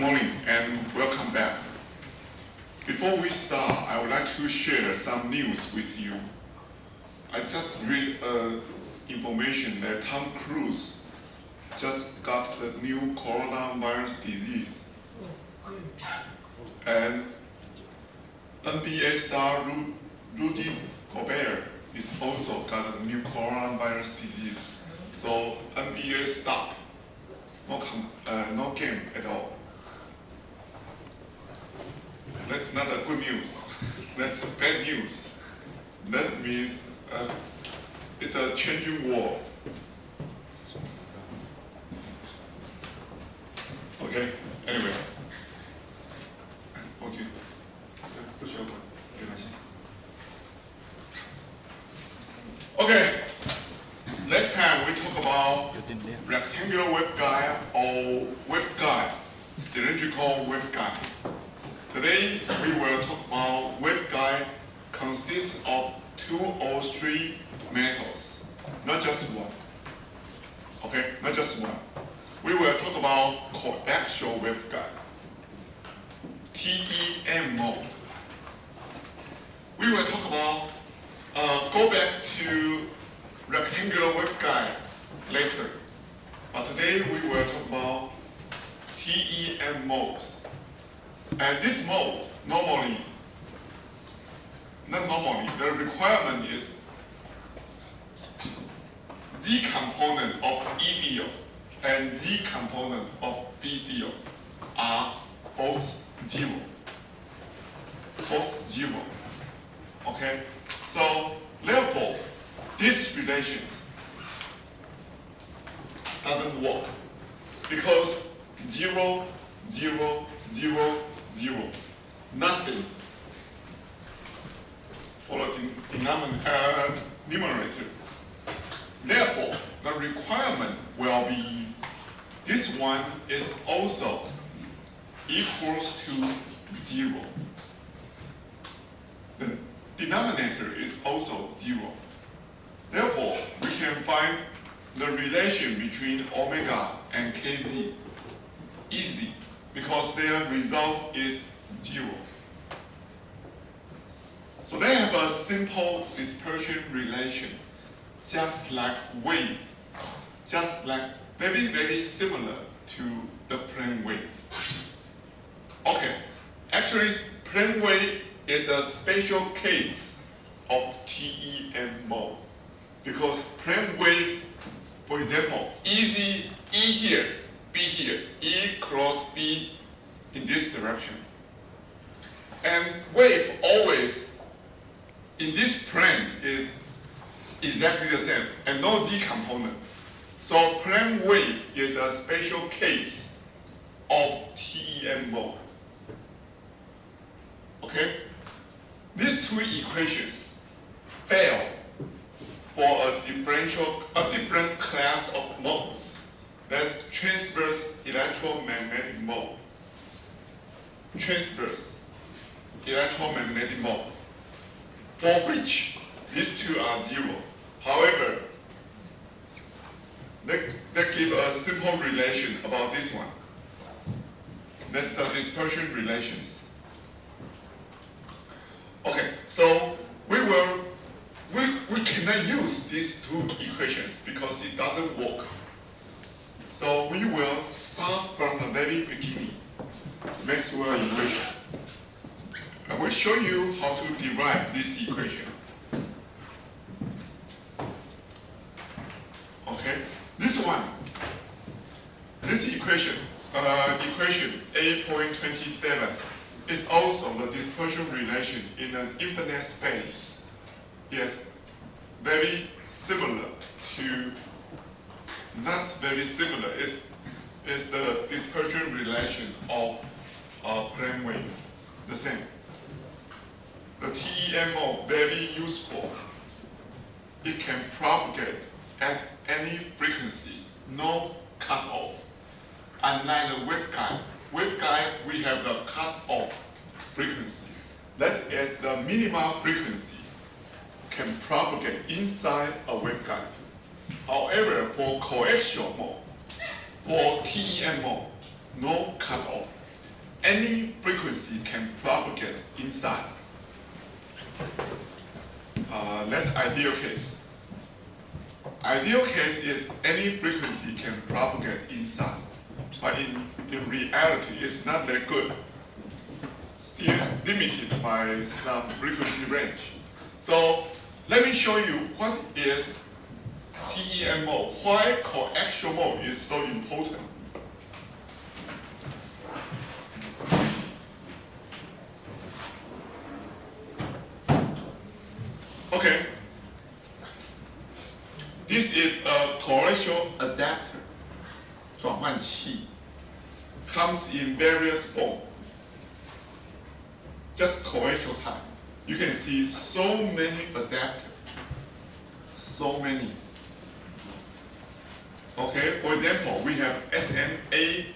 morning and welcome back. Before we start, I would like to share some news with you. I just read information that Tom Cruise just got the new coronavirus disease. And NBA star Rudy Gobert is also got the new coronavirus disease. So NBA stopped. No game at all. That's not a good news. That's bad news. That means it's a changing world. Okay. Anyway. Okay. Last time we talked about rectangular waveguide or waveguide, cylindrical waveguide. Today we will talk about waveguide consists of 2 or 3 metals, not just one. Okay, not just one. We will talk about coaxial waveguide, TEM mode. We will talk about, go back to rectangular waveguide later. But today we will talk about TEM modes. And this mode, the requirement is Z component of E field and Z component of B field are both 0. Both 0. Okay? So therefore, these relations doesn't work because 0, 0, 0, 0, nothing for the numerator. Therefore, the requirement will be this one is also equals to 0. The denominator is also 0. Therefore, we can find the relation between omega and kz easily because their result is 0. So they have a simple dispersion relation, just like wave, just like very, very similar to the plane wave. Okay, actually plane wave is a special case of TEM mode. Because plane wave, for example, E here, B here, E cross B in this direction. And wave always in this plane is exactly the same and no Z component. So plane wave is a special case of TEM mode. Okay? These 2 equations fail for a different class of modes. That's transverse electromagnetic mode. Transverse electromagnetic mode, for which these 2 are 0. However, they give a simple relation about this one. That's the dispersion relations. Okay, so we cannot use these 2 equations because it doesn't work. So we will start from the very beginning. Maxwell equation. I will show you how to derive this equation. Okay, this one, this equation, equation 8.27 is also the dispersion relation in an infinite space. Yes, very similar to, not very similar, is the dispersion relation of plane wave, the same. The TEM mode, very useful. It can propagate at any frequency, no cutoff. Unlike the waveguide. Waveguide, we have the cutoff frequency. That is the minimum frequency can propagate inside a waveguide. However, for coaxial mode, for TEM mode, no cutoff. any frequency can propagate inside. That's ideal case. Ideal case is any frequency can propagate inside, but in reality, it's not that good. Still limited by some frequency range. So let me show you what is TEM mode, why coaxial mode is so important. Okay, this is a coaxial adapter, 转换器, comes in various forms. Just coaxial type. You can see so many adapters, so many. Okay, for example, we have SMA,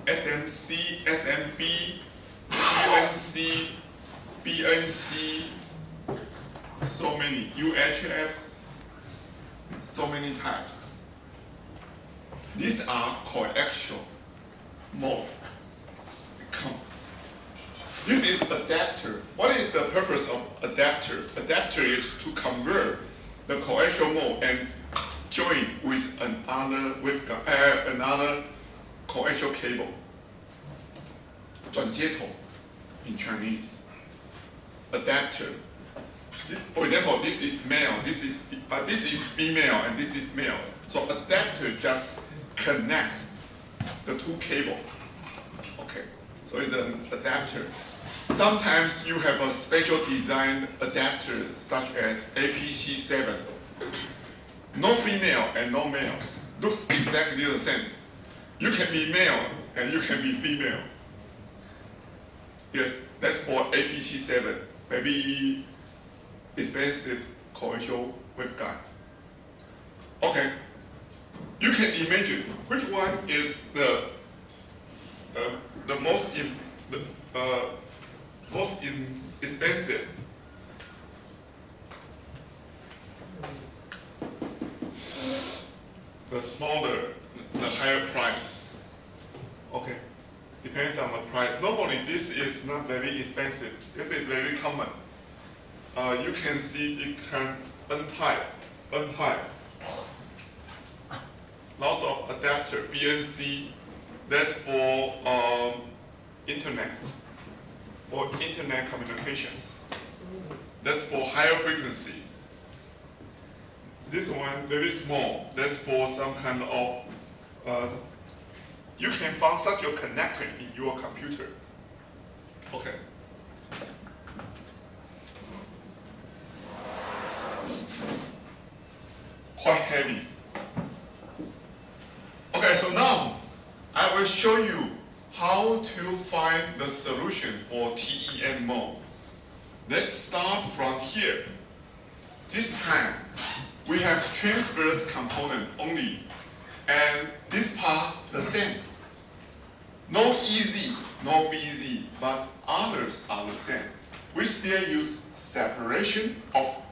SMC, SMB, UNC, BNC, so many, UHF, so many types. These are coaxial mode. This is adapter. What is the purpose of adapter? Adapter is to convert the coaxial mode and join with another another coaxial cable. 转接头 in Chinese. Adapter. For example, this is male, this is female, and this is male. So adapter just connect the two cable. Okay, so it's an adapter. Sometimes you have a special design adapter such as APC7. No female and no male. Looks exactly the same. You can be male and you can be female. Yes, that's for APC7. Maybe expensive coaxial waveguide. Okay, you can imagine which one is the most expensive. The smaller, the higher price. Okay, depends on the price. Normally, this is not very expensive. This is very common. You can see it can untype. Lots of adapter, BNC. That's for internet communications. That's for higher frequency. This one very small. That's for some kind of. You can find such a connector in your computer. Okay. Quite heavy. Okay, so now I will show you how to find the solution for TEM mode. Let's start from here. This time, we have transverse component only, and this part the same. No EZ, no BZ, but others are the same. We still use separation of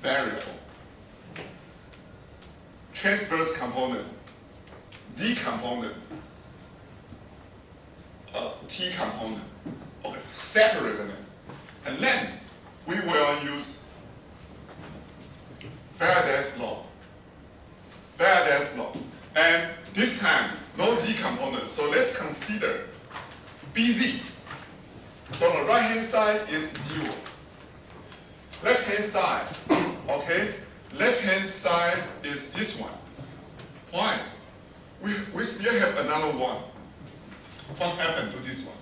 variable. Transverse component, Z component, T component. Okay, separate them. And then we will use Faraday's law. And this time, no Z component. So let's consider BZ. So the right hand side is 0. Left hand side, okay? Left hand side is this one. Why? We still have another one. What happened to this one?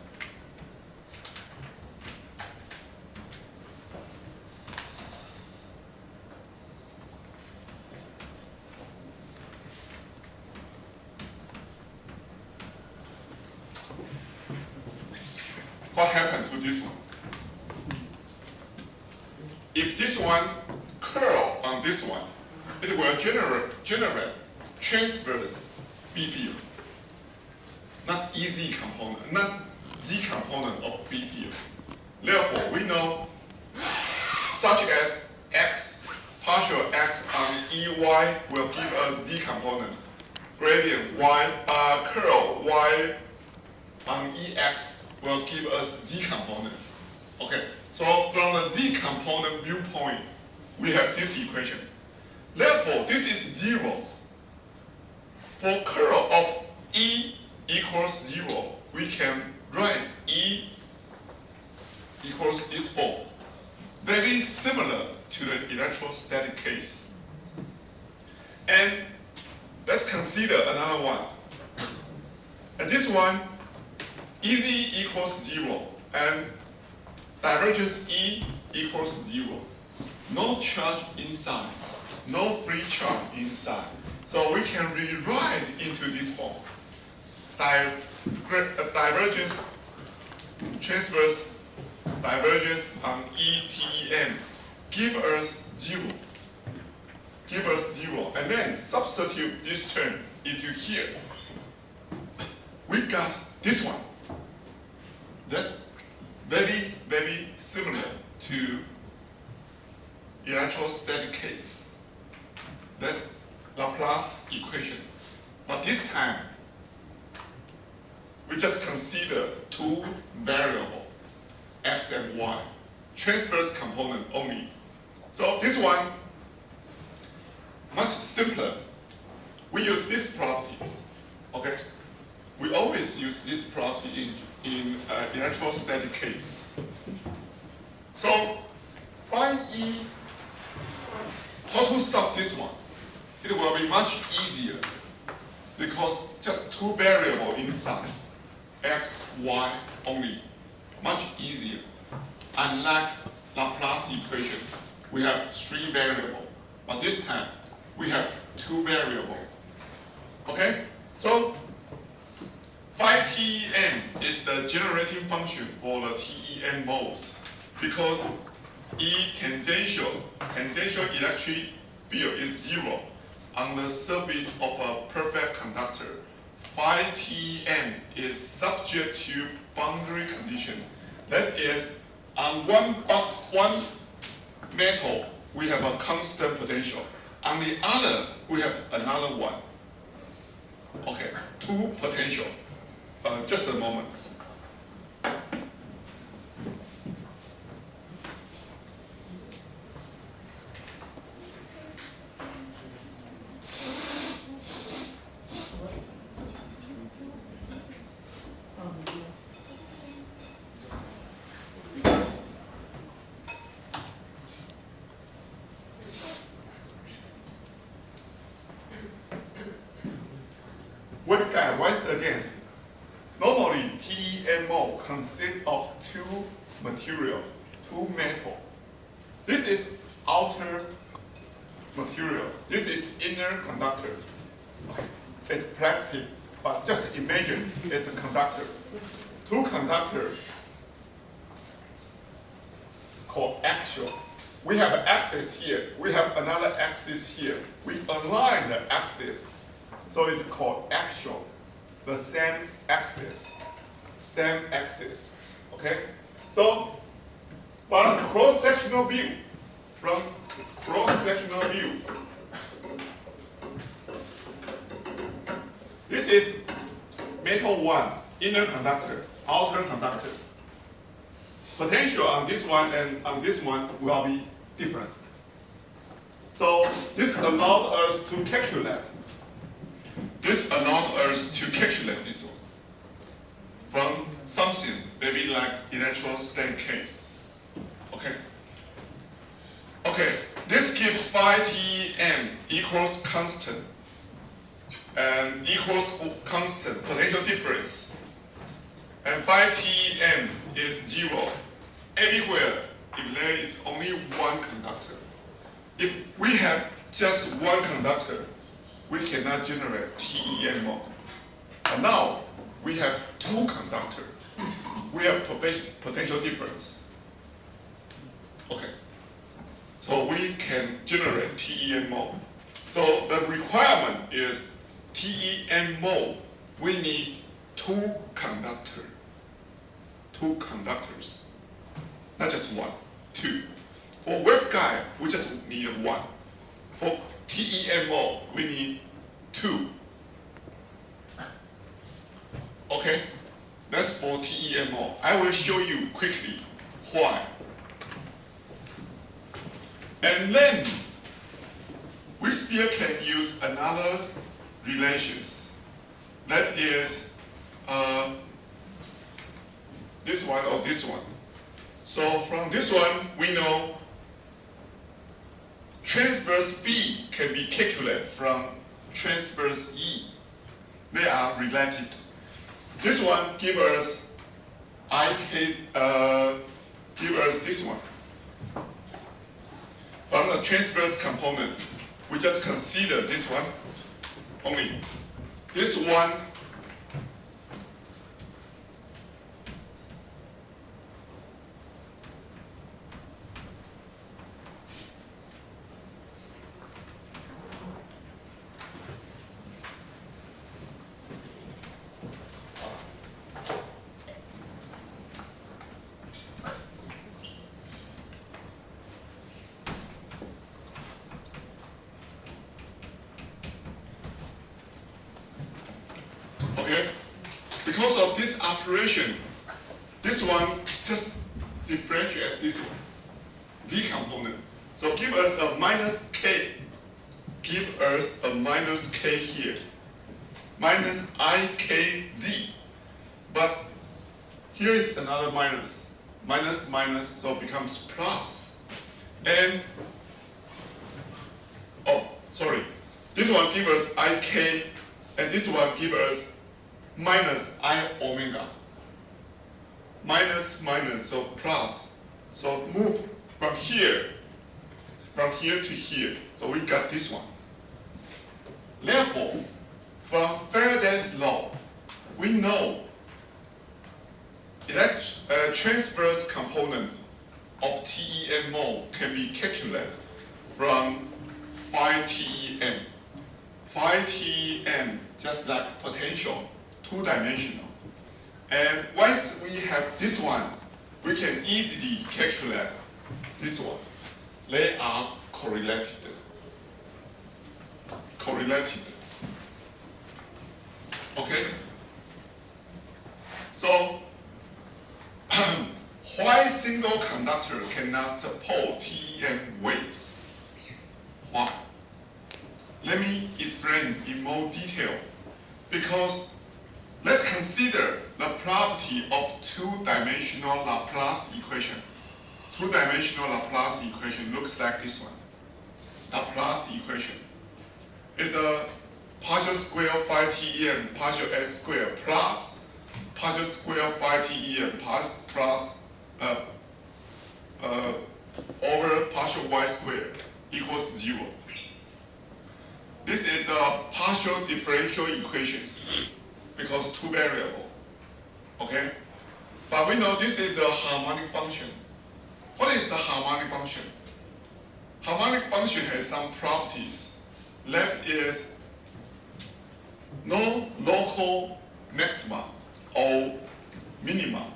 What happened to this one? If this one curl on this one, it will generate transverse B field. Not EZ component, not Z component of B field. Therefore, we know such as X, partial X on EY will give us Z component. Gradient Y, curl Y on EX will give us Z component. Okay, so from the Z component viewpoint, we have this equation. Therefore, this is 0. For curl of E equals 0, we can write E equals this form. Very similar to the electrostatic case. And let's consider another one. And this one, EZ equals 0, and divergence E equals 0. No charge inside, no free charge inside. So we can rewrite into this form. Divergence, transverse divergence on ETEM give us 0. Give us 0. And then substitute this term into here. We got this one. That's very, very similar to electrostatic case. That's Laplace equation. But this time, we just consider two variables, x and y, transverse component only. So this one, much simpler. We use these properties, okay? We always use this property in electrostatic case. So find E, how to solve this one? It will be much easier because just two variables inside, x, y only, much easier. Unlike Laplace equation, we have 3 variables, but this time we have 2 variables. Okay, so phi TEM is the generating function for the TEM modes because E tangential electric field is 0 on the surface of a perfect conductor. Phi TEM is subject to boundary condition. That is, on one metal, we have a constant potential. On the other, we have another one. Okay, 2 potential. Just a moment. Waveguide, once again, normally TEM mode consists of 2 material, 2 metal. This is outer material. This is inner conductor. Okay. It's plastic, but just imagine it's a conductor. 2 conductors called axial. We have an axis here. We have another axis here. We align the axis. So it's called axial, the same axis, okay? So from cross-sectional view, this is metal 1, inner conductor, outer conductor. Potential on this one and on this one will be different. So this allowed us to calculate. This allowed us to calculate this one from something maybe like electrostatic case. Okay. Okay. This gives phi TEM equals constant and equals constant potential difference. And phi TEM is 0 everywhere if there is only one conductor. If we have just one conductor, we cannot generate TEM mode. And now we have 2 conductors. We have potential difference. Okay. So we can generate TEM mode. So the requirement is TEM mode. We need 2 conductors. 2 conductors. Not just 1, 2. For waveguide, we just need 1. For TEM mode, we need 2. Okay, That's for TEMO. I will show you quickly why. And then we still can use another relations. That is this one or this one. So from this one, we know transverse B can be calculated from transverse E. They are related. This one give us give us this one. From the transverse component, we just consider this one only. This one okay? Because of this operation, this one just differentiate this one, Z component. So give us a minus K. Give us a minus K here. Minus IKZ. But here is another minus. Minus, minus, so it becomes plus. And, oh, sorry. This one gives us IK, and this one gives us minus I omega. Minus, minus, so plus. So move from here to here. So we got this one. Therefore, from Faraday's law, we know transverse component of TEMO can be calculated from phi TEM. Phi TEM, just like potential, two-dimensional. And once we have this one, we can easily calculate this one. They are correlated. Correlated. Okay? So, why single conductor cannot support TEM waves? Why? Let me explain in more detail. Because let's consider the property of two-dimensional Laplace equation. Two-dimensional Laplace equation looks like this one. Laplace equation is a partial square phi TEM partial x squared plus partial square phi TEM plus over partial y squared equals 0. This is a partial differential equations because two variable. Okay? But we know this is a harmonic function. What is the harmonic function? Harmonic function has some properties. That is no local maxima or minima.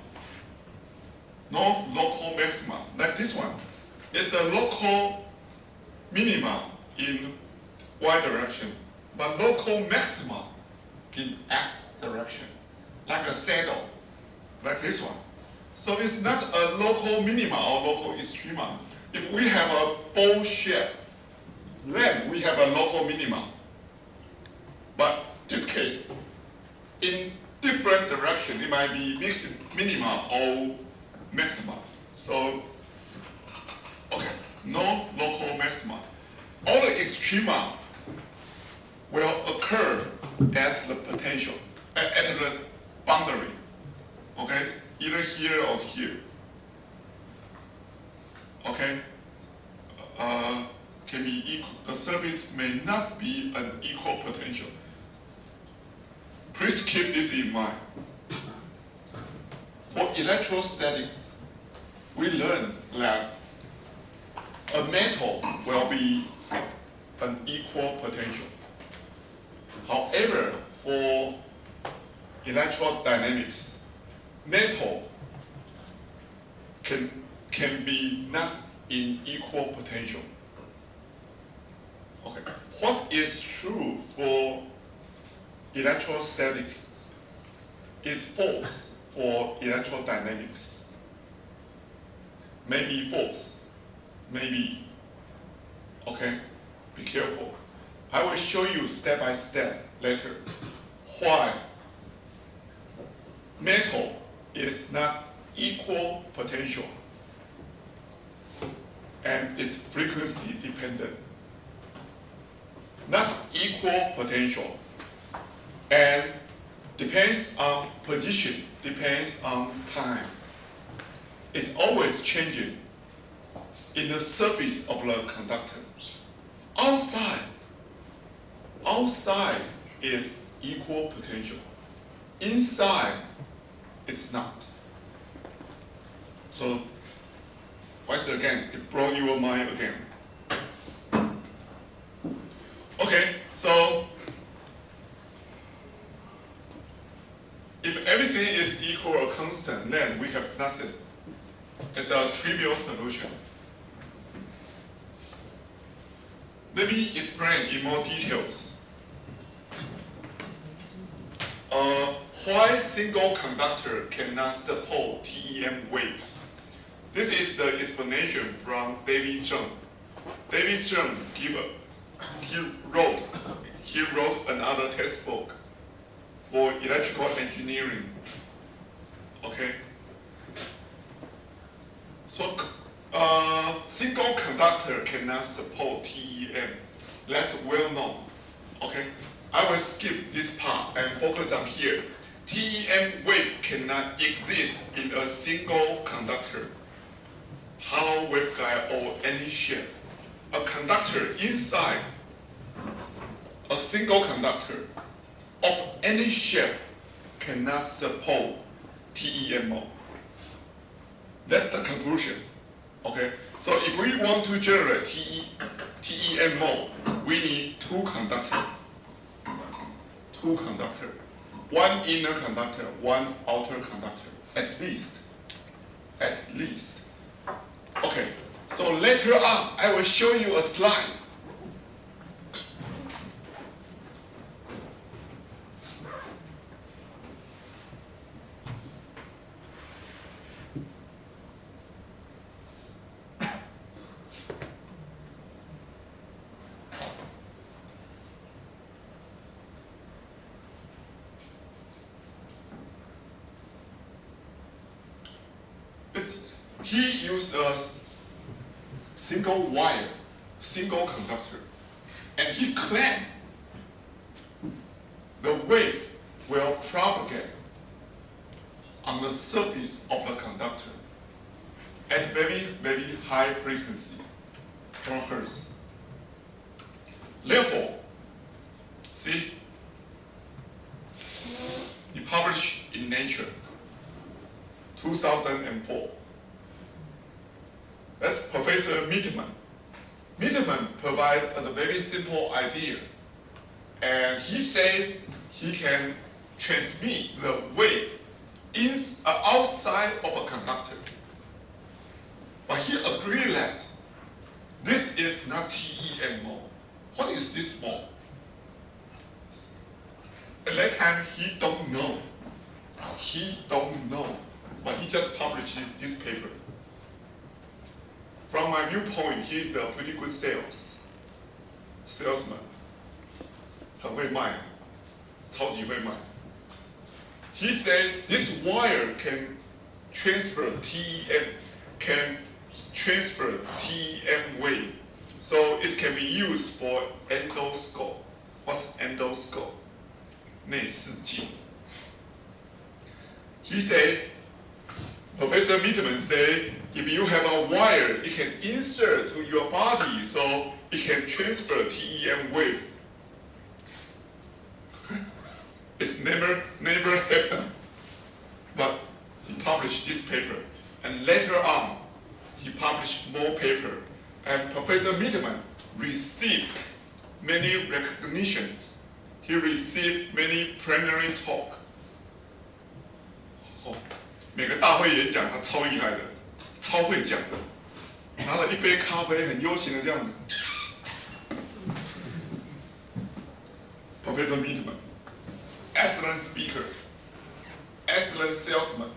No local maxima, like this one. It's a local minima in y direction, but local maxima in x direction, like a saddle, like this one. So it's not a local minima or local extrema. If we have a bowl shape, then we have a local minima. But this case, in different direction, it might be mixed minima or maxima. So, okay, no local maxima. All the extrema will occur at the potential, at the boundary. Okay, either here or here. Okay, can be equal. The surface may not be an equal potential. Please keep this in mind. For electrostatics, we learn that a metal will be an equal potential. However, for electrodynamics, metal can be not in equal potential. Okay. What is true for electrostatic is force. for electrodynamics. Maybe false, maybe, okay? Be careful. I will show you step by step later why metal is not equal potential and it's frequency dependent. Not equal potential and depends on position, depends on time. It's always changing in the surface of the conductor. Outside is equal potential. Inside, it's not. So, once again, it brought your mind again. Okay, so if everything is equal or constant, then we have nothing. It's a trivial solution. Let me explain in more details. Why single conductor cannot support TEM waves? This is the explanation from David Zheng. David Zheng he wrote another textbook for electrical engineering. Okay. So single conductor cannot support TEM. That's well known. Okay. I will skip this part and focus on here. TEM wave cannot exist in a single conductor, hollow waveguide, or any shape. A conductor inside a single conductor of any shape cannot support TEM mode. That's the conclusion. Okay. So if we want to generate TEM mode, we need two conductors. Two conductors. One inner conductor, one outer conductor, at least. At least. Okay, so later on, I will show you a slide. He used a single wire, single conductor, and he claimed the wave will propagate on the surface of the conductor at very, very high frequency, 4 Hertz. Therefore, see, he published in Nature, 2004. That's Professor Mitterman. Mitterman provided a very simple idea. And he said he can transmit the wave outside of a conductor. But he agreed that this is not TEM mode. What is this mode? At that time, he don't know. He don't know. But he just published this paper. From my viewpoint, he is a pretty good salesman. 很会卖，超级会卖。He said this wire can transfer TEM wave, so it can be used for endoscope. What's endoscope? 内视镜。He said, Professor Mitterman said, if you have a wire, it can insert to your body, so it can transfer TEM wave. It's never happened. But he published this paper, and later on, he published more paper, and Professor Mitterman received many recognitions. He received many plenary talk. 每个大会演讲他超厉害的，超会讲的，拿了一杯咖啡，很悠闲的这样子。Professor Mitterman, excellent speaker, excellent excellent salesman.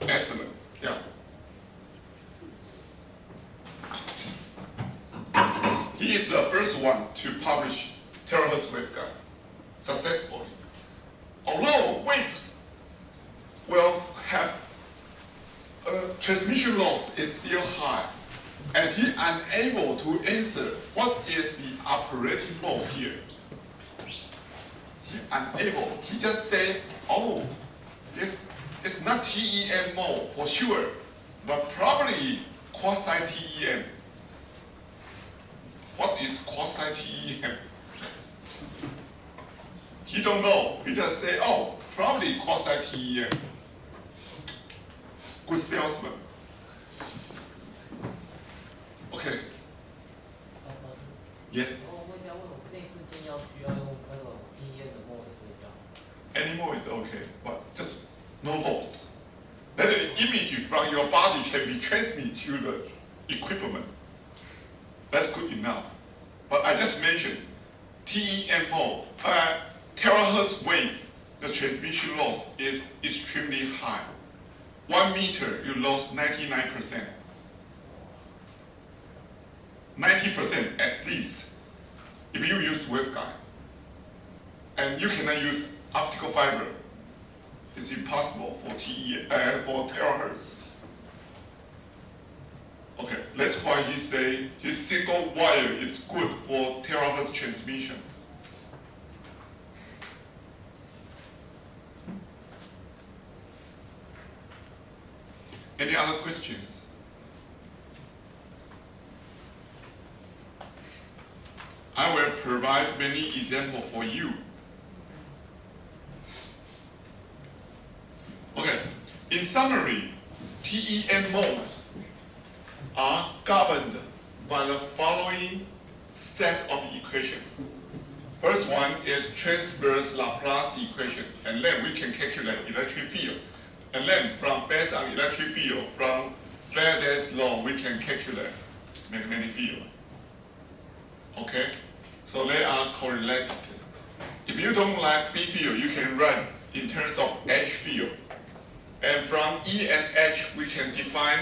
Excellent, yeah. He is the first one to publish terahertz waveguide successfully. Although waves will have transmission loss is still high, and he unable to answer what is the operating mode here. He unable. He just say, oh, it's not TEM mode for sure, but probably quasi-TEM. What is quasi-TEM? He don't know. He just say, oh, probably quasi-TEM. Good salesman. Okay. Yes. Any more is okay, but just no loss. That the image from your body can be transmitted to the equipment. That's good enough. But I just mentioned TEM mode, terahertz wave, the transmission loss is extremely high. 1 meter, you lost 99%. 90% at least, if you use waveguide. And you cannot use optical fiber. It's impossible for for terahertz. Okay, that's why he say his single wire is good for terahertz transmission. Any other questions? I will provide many examples for you. Okay, in summary, TEM modes are governed by the following set of equations. First one is transverse Laplace equation, and then we can calculate electric field. And then based on electric field, from Faraday's law, we can calculate magnetic field. Okay, so they are correlated. If you don't like B field, you can write in terms of H field. And from E and H, we can define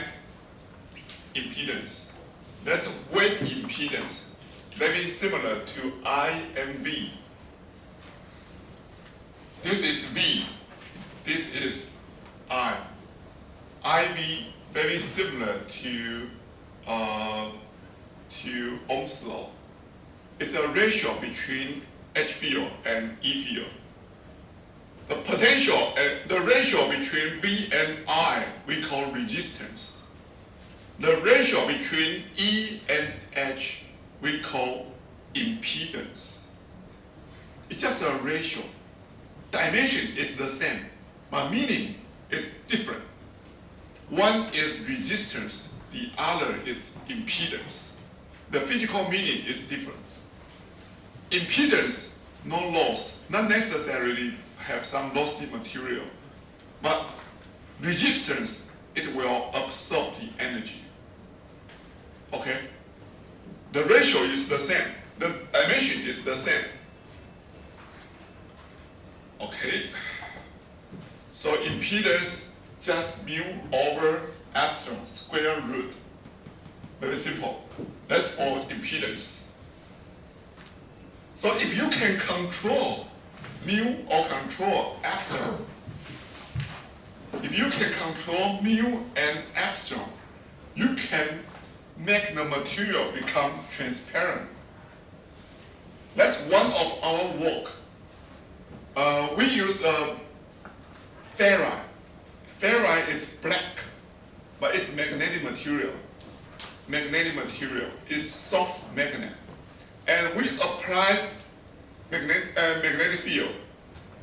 impedance. That's wave impedance. Very similar to I and V. This is V. This is I. IV very similar to Ohm's law. It's a ratio between H field and E field. The potential, the ratio between V and I, we call resistance. The ratio between E and H, we call impedance. It's just a ratio. Dimension is the same, but meaning is different. One is resistance, the other is impedance. The physical meaning is different. Impedance, no loss, not necessarily have some lossy material, but resistance, it will absorb the energy. Okay? The ratio is the same. The dimension is the same. Okay? So impedance just mu over epsilon square root. Very simple. That's for impedance. So if you can control mu or control epsilon, if you can control mu and epsilon, you can make the material become transparent. That's one of our work. We use ferrite. Ferrite is black, but it's magnetic material. Magnetic material is soft magnet. And we apply magnetic field,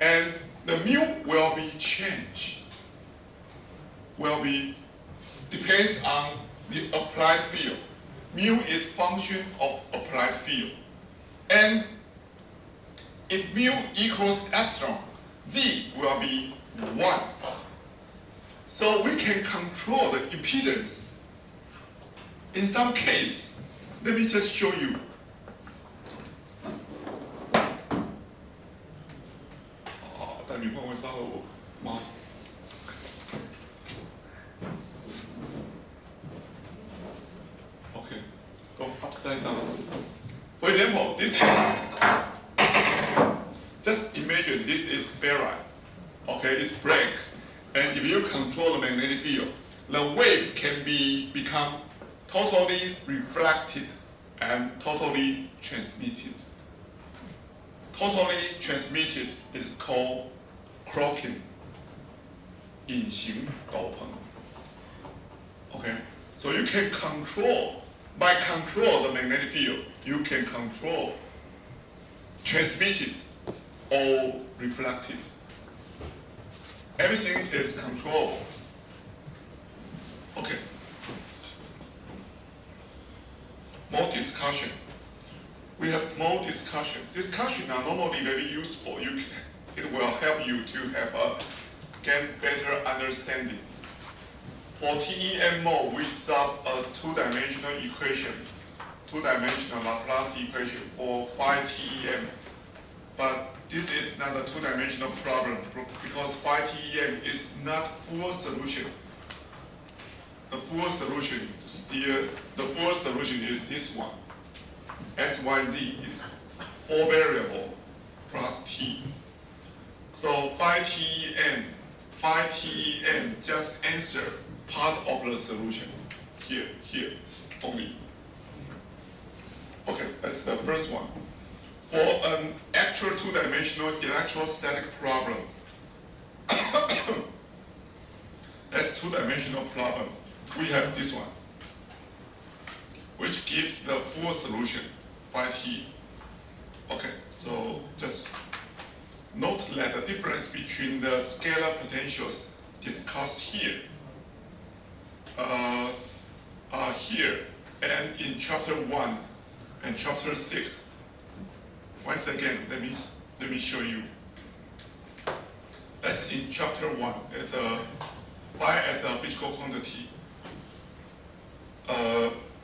and the mu will be changed. Depends on the applied field. Mu is function of applied field. And if mu equals epsilon, Z will be 1. So we can control the impedance. In some case, let me just show you. 但女朋友会杀了我吗？Okay, go upside down. For example, this just imagine this is ferrite. Okay, it's blank. And if you control the magnetic field, the wave can become totally reflected and totally transmitted. Totally transmitted is called cloaking, 隐形斗篷. Okay, so you can control, by control the magnetic field, you can control transmitted or reflected. Everything is controllable. Okay. More discussion. We have more discussion. Discussion are normally very useful. It will help you to get better understanding. For TEM mode, we solve a two-dimensional equation, two-dimensional Laplace equation for 5 TEM. But this is not a two-dimensional problem because 5 TEM is not full solution. The full solution is this one. S, Y, Z is 4 variable plus T. So 5 TEM just answer part of the solution. Here only. Okay, that's the first one. For an actual two-dimensional electrostatic problem, that's two-dimensional problem, we have this one, which gives the full solution, 5T. Okay, so just note that the difference between the scalar potentials discussed here, here and in chapter 1 and chapter 6. Once again, let me show you. That's in chapter 1. It's phi as a physical quantity.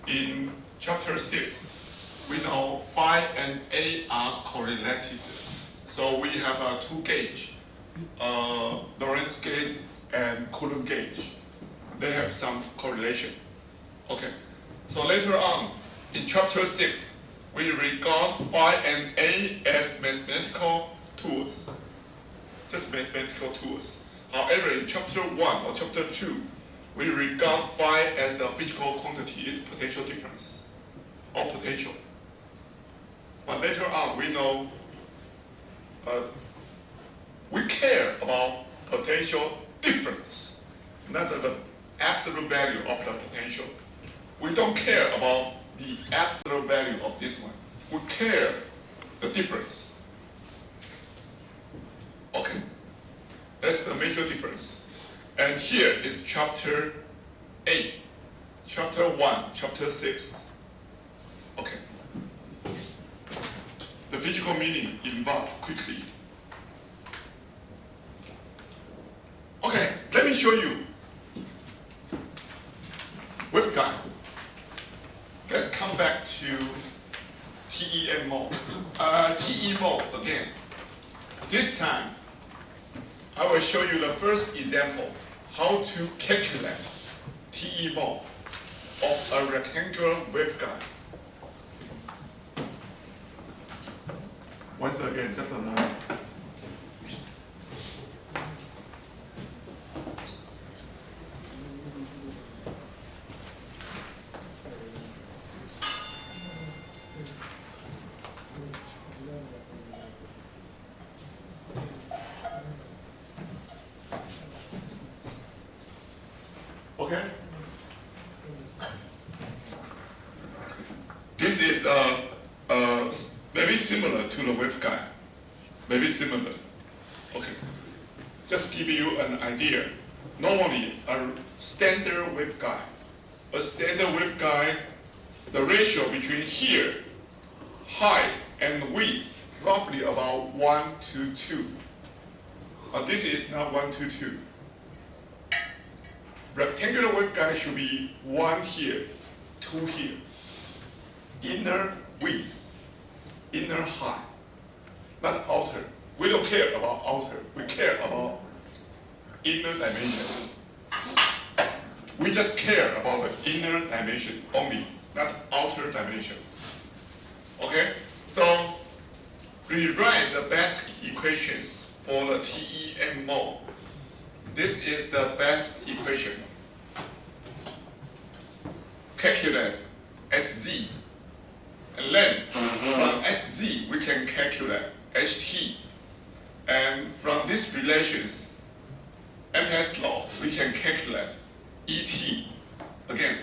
In chapter 6, we know phi and A are correlated. So we have two gauge, Lorentz gauge and Coulomb gauge. They have some correlation. Okay. So later on, in chapter 6, we regard phi and A as mathematical tools, just mathematical tools. However, in chapter 1 or chapter 2, we regard phi as a physical quantity, its potential difference, or potential. But later on, we know we care about potential difference, not the absolute value of the potential. We don't care about the absolute value of this one. We care the difference. Okay, that's the major difference. And here is chapter 8, chapter 1, chapter 6. Okay. The physical meaning involved quickly. Okay, let me show you waveguide. Let's come back to TEM mode. TE mode again. This time, I will show you the first example, how to calculate TE mode of a rectangular waveguide. Once again, just a moment. Okay? This is very similar to the waveguide. Very similar. Okay. Just to give you an idea. Normally, a standard waveguide. A standard waveguide, the ratio between here, height, and width, roughly about 1 to 2. But this is not 1 to 2. Rectangular waveguide should be 1 here, 2 here. Inner width, inner height, not outer. We don't care about outer. We care about inner dimension. We just care about the inner dimension only, not outer dimension. Okay? So rewrite the basic equations for the TEM mode. This is the basic equation. Calculate SZ. And then from SZ we can calculate HT. And from these relations, Ampere's law, we can calculate ET again.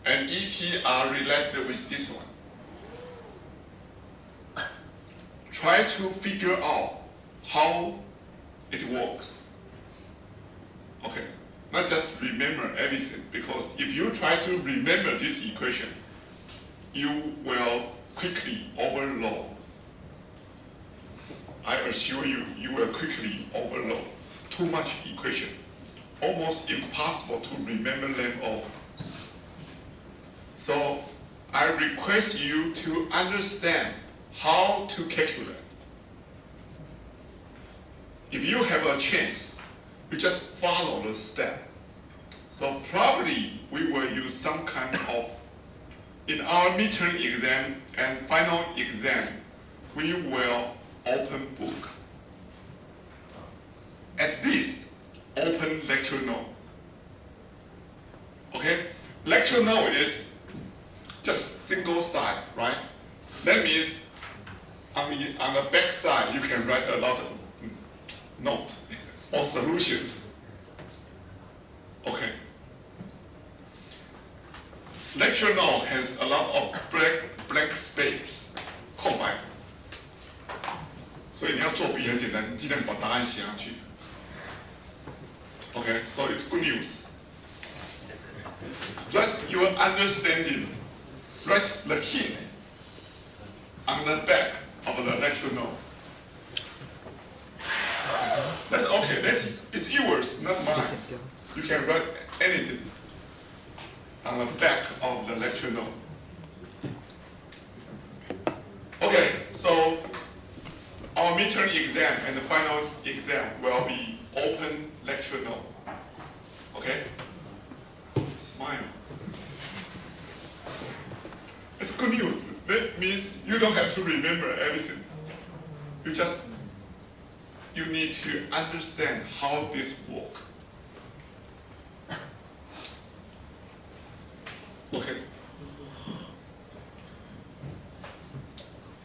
And ET are related with this one. Try to figure out how it works. Okay, not just remember everything, because if you try to remember this equation, you will quickly overload. I assure you, you will quickly overload. Too much equation. Almost impossible to remember them all. So I request you to understand how to calculate. If you have a chance, you just follow the step. So probably we will use some kind of, in our midterm exam and final exam, we will open book. At least open lecture note. Okay? Lecture note is just single side, right? That means on the back side you can write a lot of notes or solutions. Okay. Lecture note has a lot of blank space, 空白。所以你要做笔很简单，你尽量把答案写上去。Okay, so it's good news. Write your understanding, write the hint on the back of the lecture notes. That's okay, it's yours, not mine. You can write anything on the back of the lecture note. Okay, so our midterm exam and the final exam will be open lecture note. Okay? Smile. It's good news. That means you don't have to remember everything. You need to understand how this works. Okay.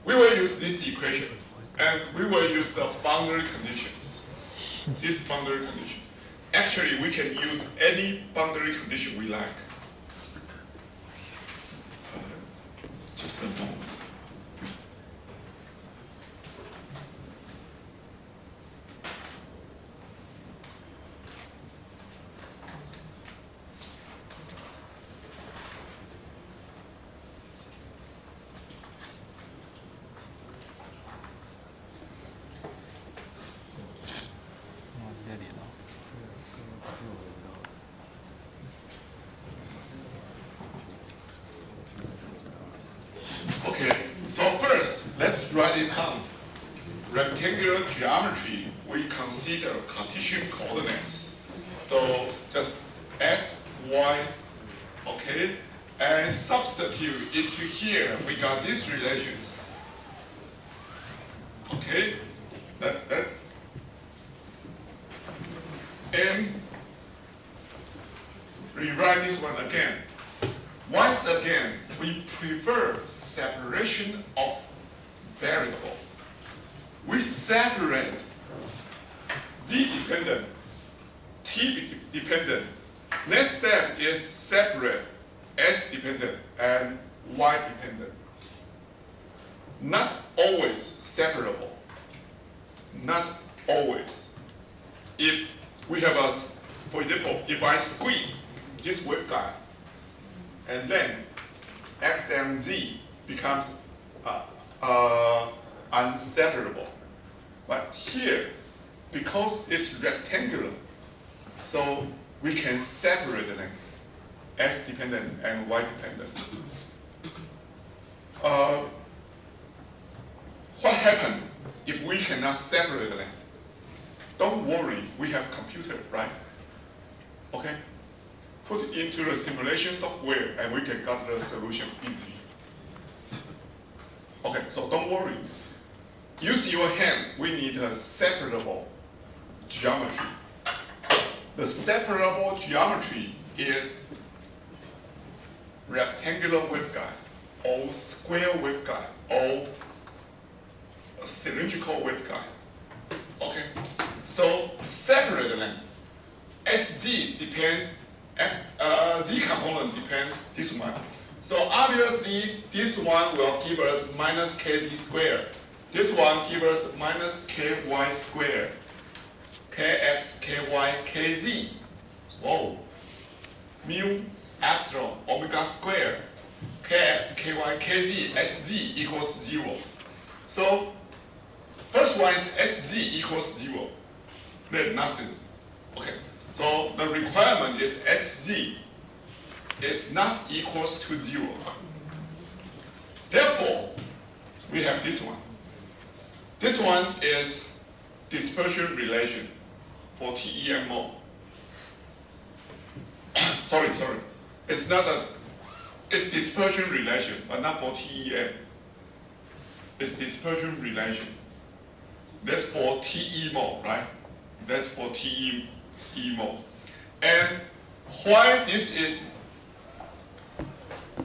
We will use this equation, and we will use the boundary conditions. This boundary condition. Actually, we can use any boundary condition we like. Just a moment. So first, let's write it down. Rectangular geometry, we consider Cartesian coordinates. So just S, Y, okay? And substitute into here, we got these relations. Okay? And rewrite this one again. Once again, we prefer separation of variable. We separate Z-dependent, T-dependent. Next step is separate S-dependent and Y-dependent. Not always separable. Not always. If we have a, for example, if I squeeze this waveguide, and then X and Z becomes unseparable. But here, because it's rectangular, so we can separate them, S-dependent and Y-dependent. What happened if we cannot separate them, don't worry, we have computer, right? Okay? Put it into the simulation software and we can get the solution easy. Okay, so don't worry. Use your hand, we need a separable geometry. The separable geometry is rectangular waveguide, or square waveguide, or cylindrical waveguide. Okay, so separate them. SZ depend, Z component depends this one. So obviously this one will give us minus kz squared. This one gives us minus ky squared. Kx, ky, kz. Whoa. Mu epsilon omega squared. Kx, ky, kz, xz equals 0. So first one is xz equals 0. Then nothing. Okay. So the requirement is xz is not equals to 0. Therefore, we have this one. This one is dispersion relation for TEM mode. sorry. It's not it's dispersion relation, but not for TEM. It's dispersion relation. That's for TE mode, right? That's for TE mode. And why this is,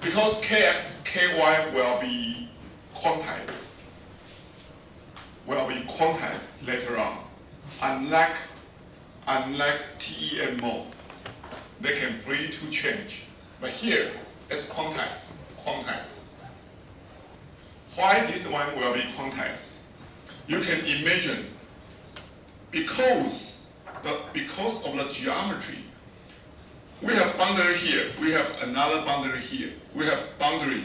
because Kx, Ky will be quantized. Later on. Unlike TEM mode, they can free to change. But here, it's quantized. Why this one will be quantized? You can imagine, because of the geometry, we have boundary here, we have another boundary here, we have boundary.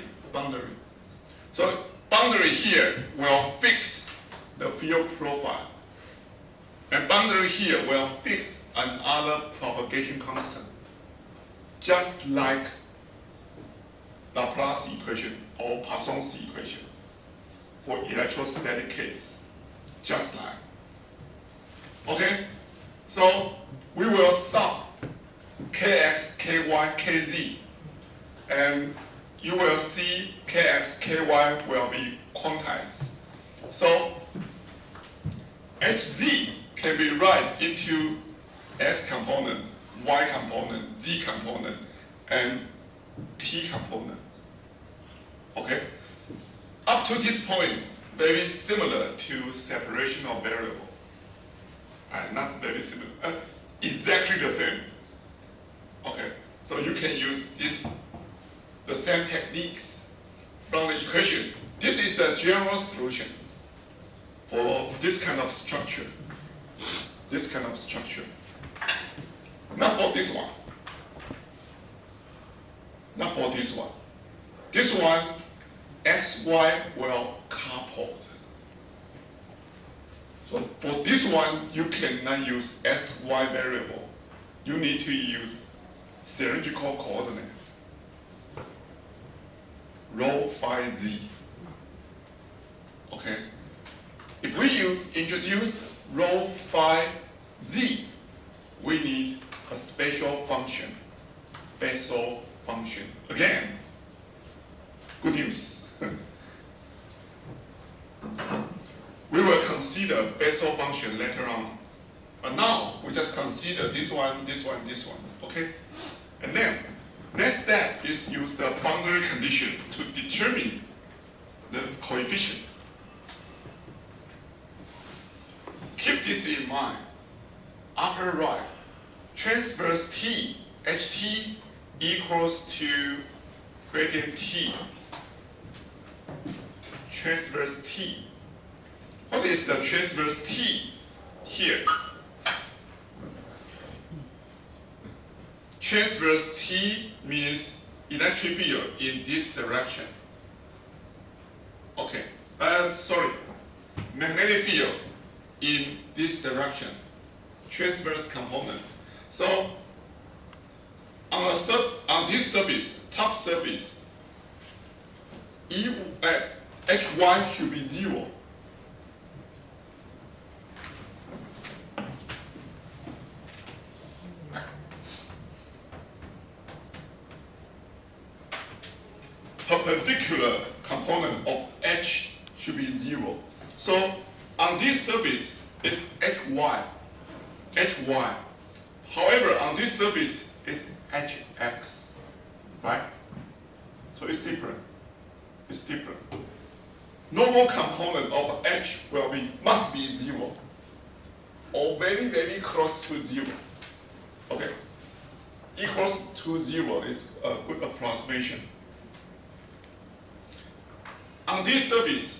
So boundary here will fix the field profile. And boundary here will fix another propagation constant. Just like Laplace equation or Poisson's equation for electrostatic case. Just like. Okay? So we will solve Kx, Ky, Kz. And you will see Kx, Ky will be quantized. So Hz can be write into S component, Y component, Z component, and T component. Okay? Up to this point, very similar to separation of variable. Not very similar, exactly the same. Okay, so you can use the same techniques from the equation. This is the general solution for this kind of structure. Not for this one. This one, xy will couple. So for this one, you cannot use xy variable. You need to use cylindrical coordinate. Rho phi z. Okay. If we introduce rho phi z, we need a spatial function, Bessel function. Again, good news. We will consider Bessel function later on. But now, we just consider this one. Okay? And then, next step is use the boundary condition to determine the coefficient. Keep this in mind. Upper right, transverse T, HT equals to gradient T. Transverse T. What is the transverse T here? Transverse T means electric field in this direction. Okay, magnetic field in this direction. Transverse component. So on this surface, top surface, Hy should be 0. perpendicular component of h should be 0. So on this surface, it's hy. However, on this surface, it's hx, right? So it's different. It's different. Normal component of h must be 0, or very, very close to 0. Okay, equals to 0 is a good approximation. On this surface,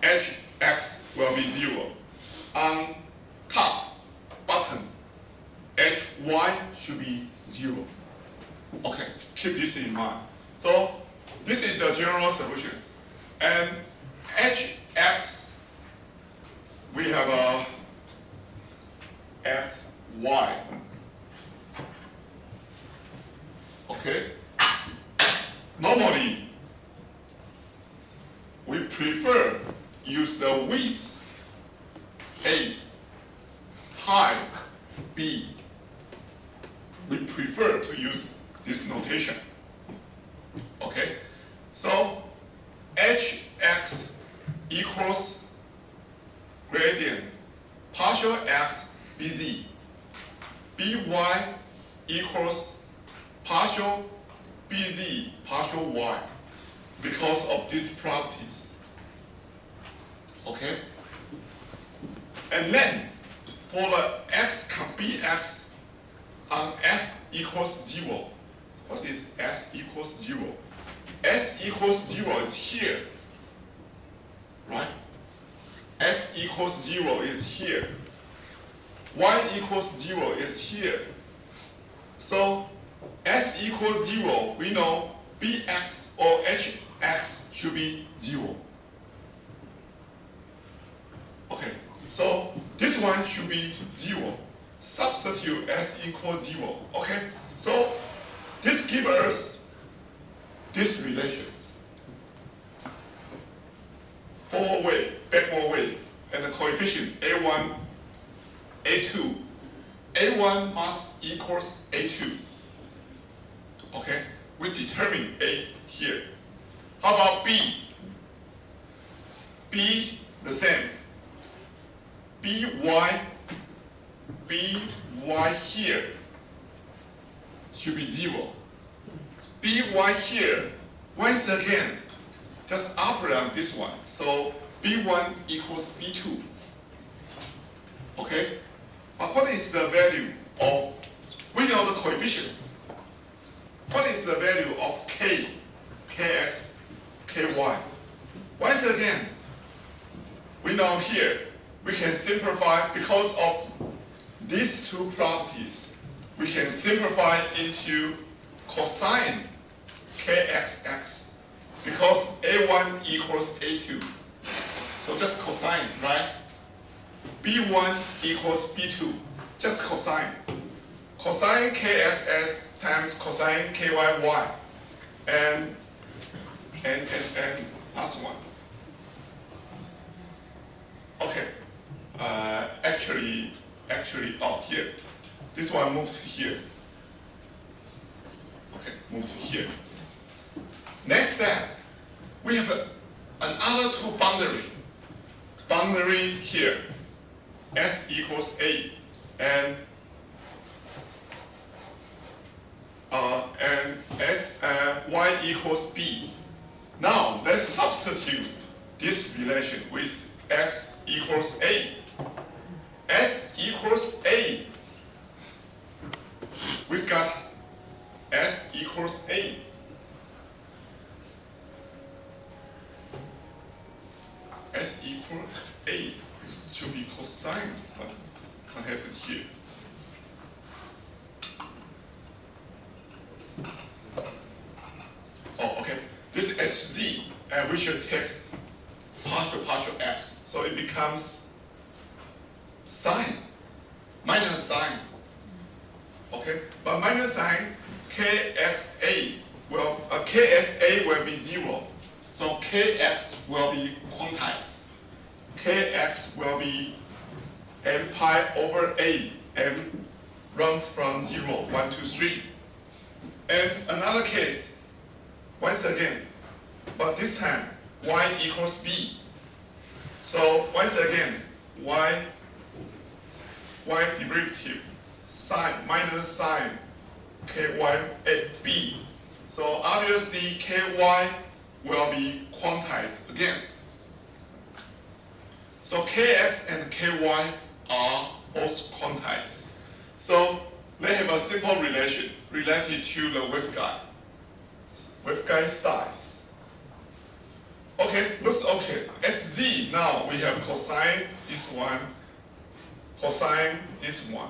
hx will be 0. On top, bottom, hy should be 0. Okay, keep this in mind. So this is the general solution. And hx, we have a xy. Okay. Normally, we prefer use the width A, height B. We prefer to use this notation. Okay, so hx equals gradient partial x bz, by equals partial bz partial y, because of these properties. Okay, and then for the x bx on s equals 0. What is s equals 0? S equals 0 is here, right? S equals 0 is here. Y equals 0 is here. So s equals 0, we know bx or hx should be 0. Okay, so this one should be 0. Substitute s equals 0. Okay, so this gives us these relations. Backward way, and the coefficient a1, a2. a1 must equals a2. Okay, we determine a here. How about b? B the same. by here should be 0. by here, once again, just operate on this one. So b1 equals b2. Okay? But what is the value of, we know the coefficient. What is the value of k, kx, ky? Once again, we know here, we can simplify because of these two properties. We can simplify into cosine kxx because a1 equals a2. So just cosine, right? b1 equals b2, just cosine. Cosine kxx times cosine kyy. And last one. Okay. Actually, here. This one moved to here. Okay, move to here. Next step, we have another two boundary. Boundary here, s equals a, and y equals b. Now let's substitute this relation with x equals a. S equals a. We got s equals a. S equals a. This should be cosine. What happened here? Oh, okay. This is hz, and we should take partial x. So it becomes sine, minus sine. Okay, but minus sine kxa will be 0. So kx will be quantized. Kx will be m pi over a. M runs from 0, 1, 2, 3. And another case, once again, but this time y equals b. So once again, y derivative sine minus sine ky at b. So obviously ky will be quantized again. So kx and ky are both quantized. So they have a simple relation related to the waveguide size. Okay, looks okay. At z now we have cosine this one, cosine this one.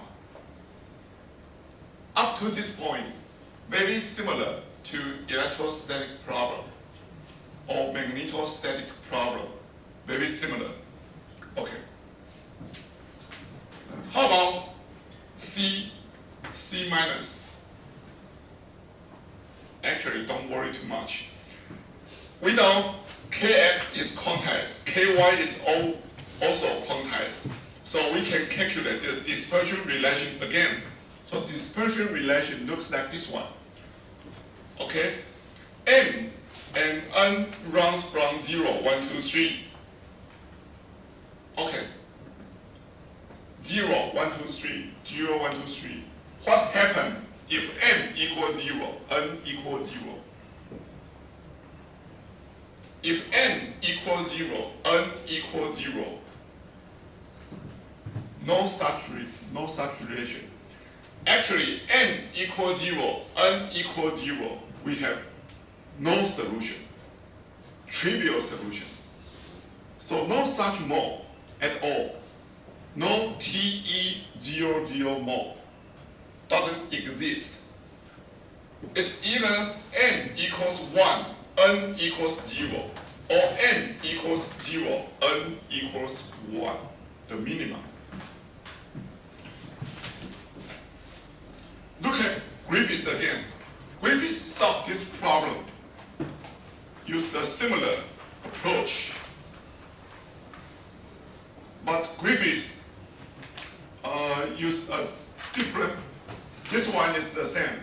Up to this point, very similar to electrostatic problem or magnetostatic problem. Very similar. Okay. How about C minus? Actually, don't worry too much. We know Kx is quantized, Ky is also quantized. So we can calculate the dispersion relation again. So dispersion relation looks like this one. Okay? M and N runs from 0, 1, 2, 3. Okay. 0, 1, 2, 3, 0, 1, 2, 3. What happens if M equals 0, N equals 0? If N equals 0, N equals 0, no such relation. Actually, N equals 0, N equals 0, we have no solution, trivial solution. So no such mole at all. No TE00 mole doesn't exist. It's either N equals 1, N equals 0, or N equals 0, N equals 1, the minimum. Look at Griffiths again. Griffiths solved this problem, used a similar approach. But Griffiths used a different, this one is the same.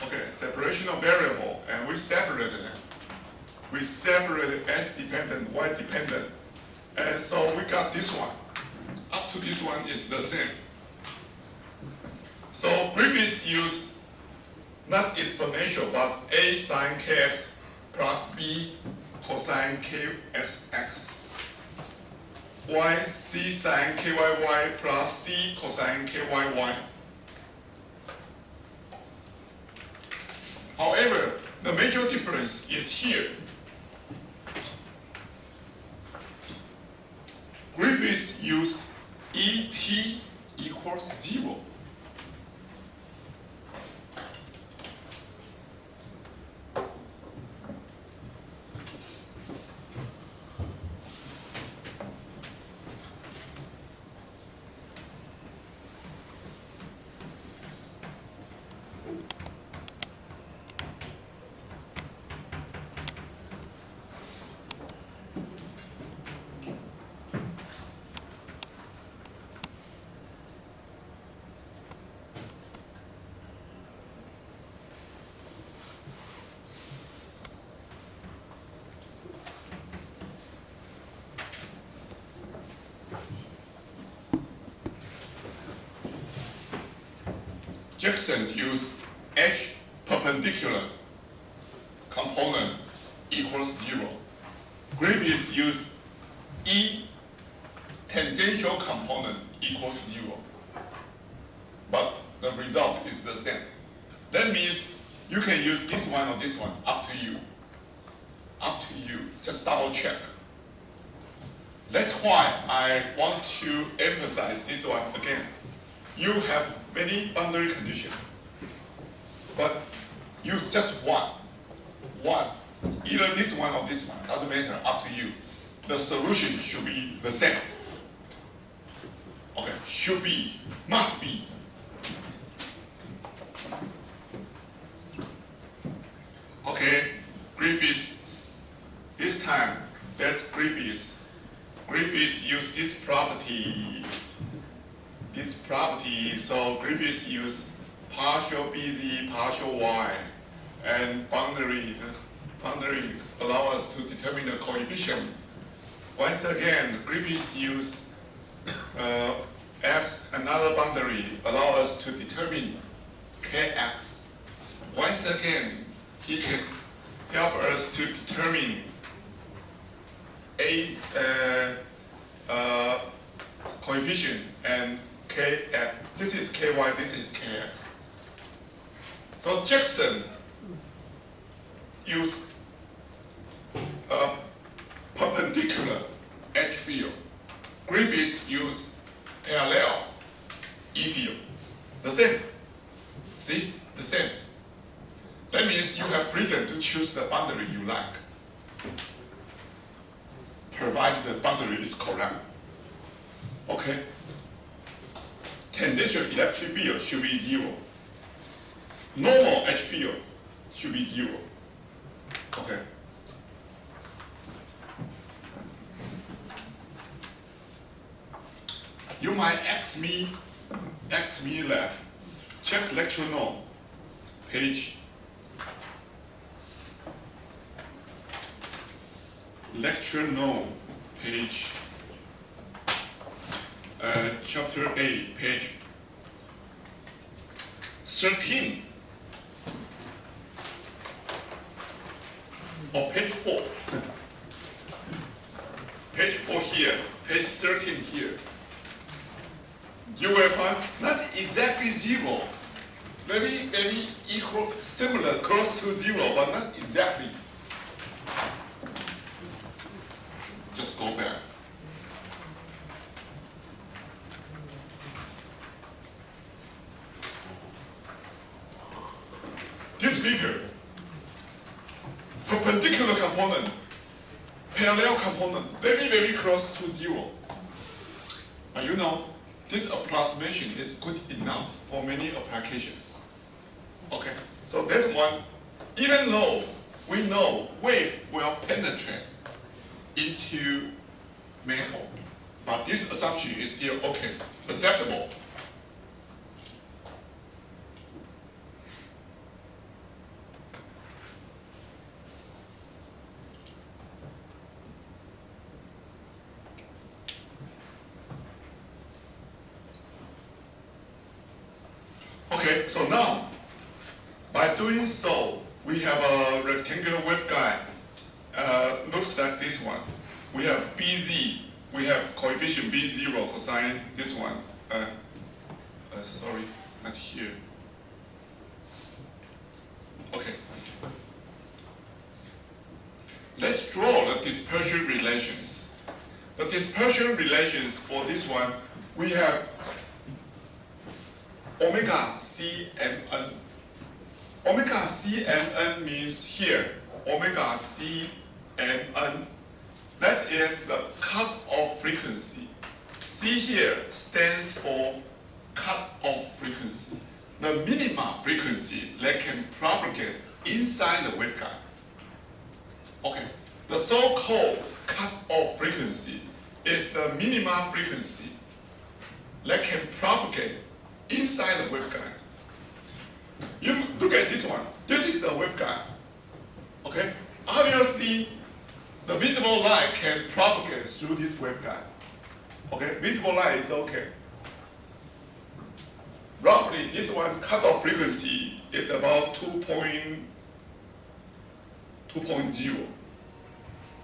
Okay, separation of variable, and we separated them. We separated S dependent, Y dependent. And so we got this one. Up to this one is the same. So Griffiths used not exponential, but A sine kx plus B cosine kxx. Y C sine kyy plus D cosine kyy. However, the major difference is here. Griffiths used ET equals 0. Jackson used H perpendicular component equals 0. Griffiths used E tangential component equals 0. But the result is the same. That means you can use this one or this one, up to you. Up to you, just double check. That's why I want to emphasize this one again. You have many boundary conditions, but use just one. Either this one or this one, doesn't matter, up to you. The solution should be the same. Okay, should be, must be. Okay, Griffiths, this time, that's Griffiths. Griffiths used this property, so Griffiths used partial BZ, partial Y. and boundary allow us to determine the coefficient. Once again, Griffiths used x, another boundary, allow us to determine kx. Once again, he can help us to determine a coefficient and kx. This is ky, this is kx. So Jackson used a perpendicular H field. Griffiths used parallel E field. The same. See? The same. That means you have freedom to choose the boundary you like, provided the boundary is correct. Okay? Tangential electric field should be 0. Normal H field should be 0. Okay? You might ask me that. Check lecture note, page. Lecture note, page. Chapter 8, page 13. Or page 4. Page 4 here, page 13 here. You will find not exactly 0. Maybe equal, similar, close to 0, but not exactly. Just go back. This figure, perpendicular component, parallel component, very close to 0. And you know, this approximation is good enough for many applications. Okay, so that's one. Even though we know wave will penetrate into metal, but this assumption is still okay, acceptable. Okay, so now, by doing so, we have a rectangular waveguide. Looks like this one. We have BZ, we have coefficient B0 cosine this one. Sorry, not here. Okay. Let's draw the dispersion relations. The dispersion relations for this one, we have omega C and N. Omega C and N means here, omega C and N. That is the cut-off frequency. C here stands for cut-off frequency. The minimum frequency that can propagate inside the waveguide. Okay, the so-called cut-off frequency is the minimum frequency that can propagate inside the waveguide. You look at this one. This is the waveguide. Okay? Obviously, the visible light can propagate through this waveguide. Okay? Visible light is okay. Roughly, this one cutoff frequency is about 2.0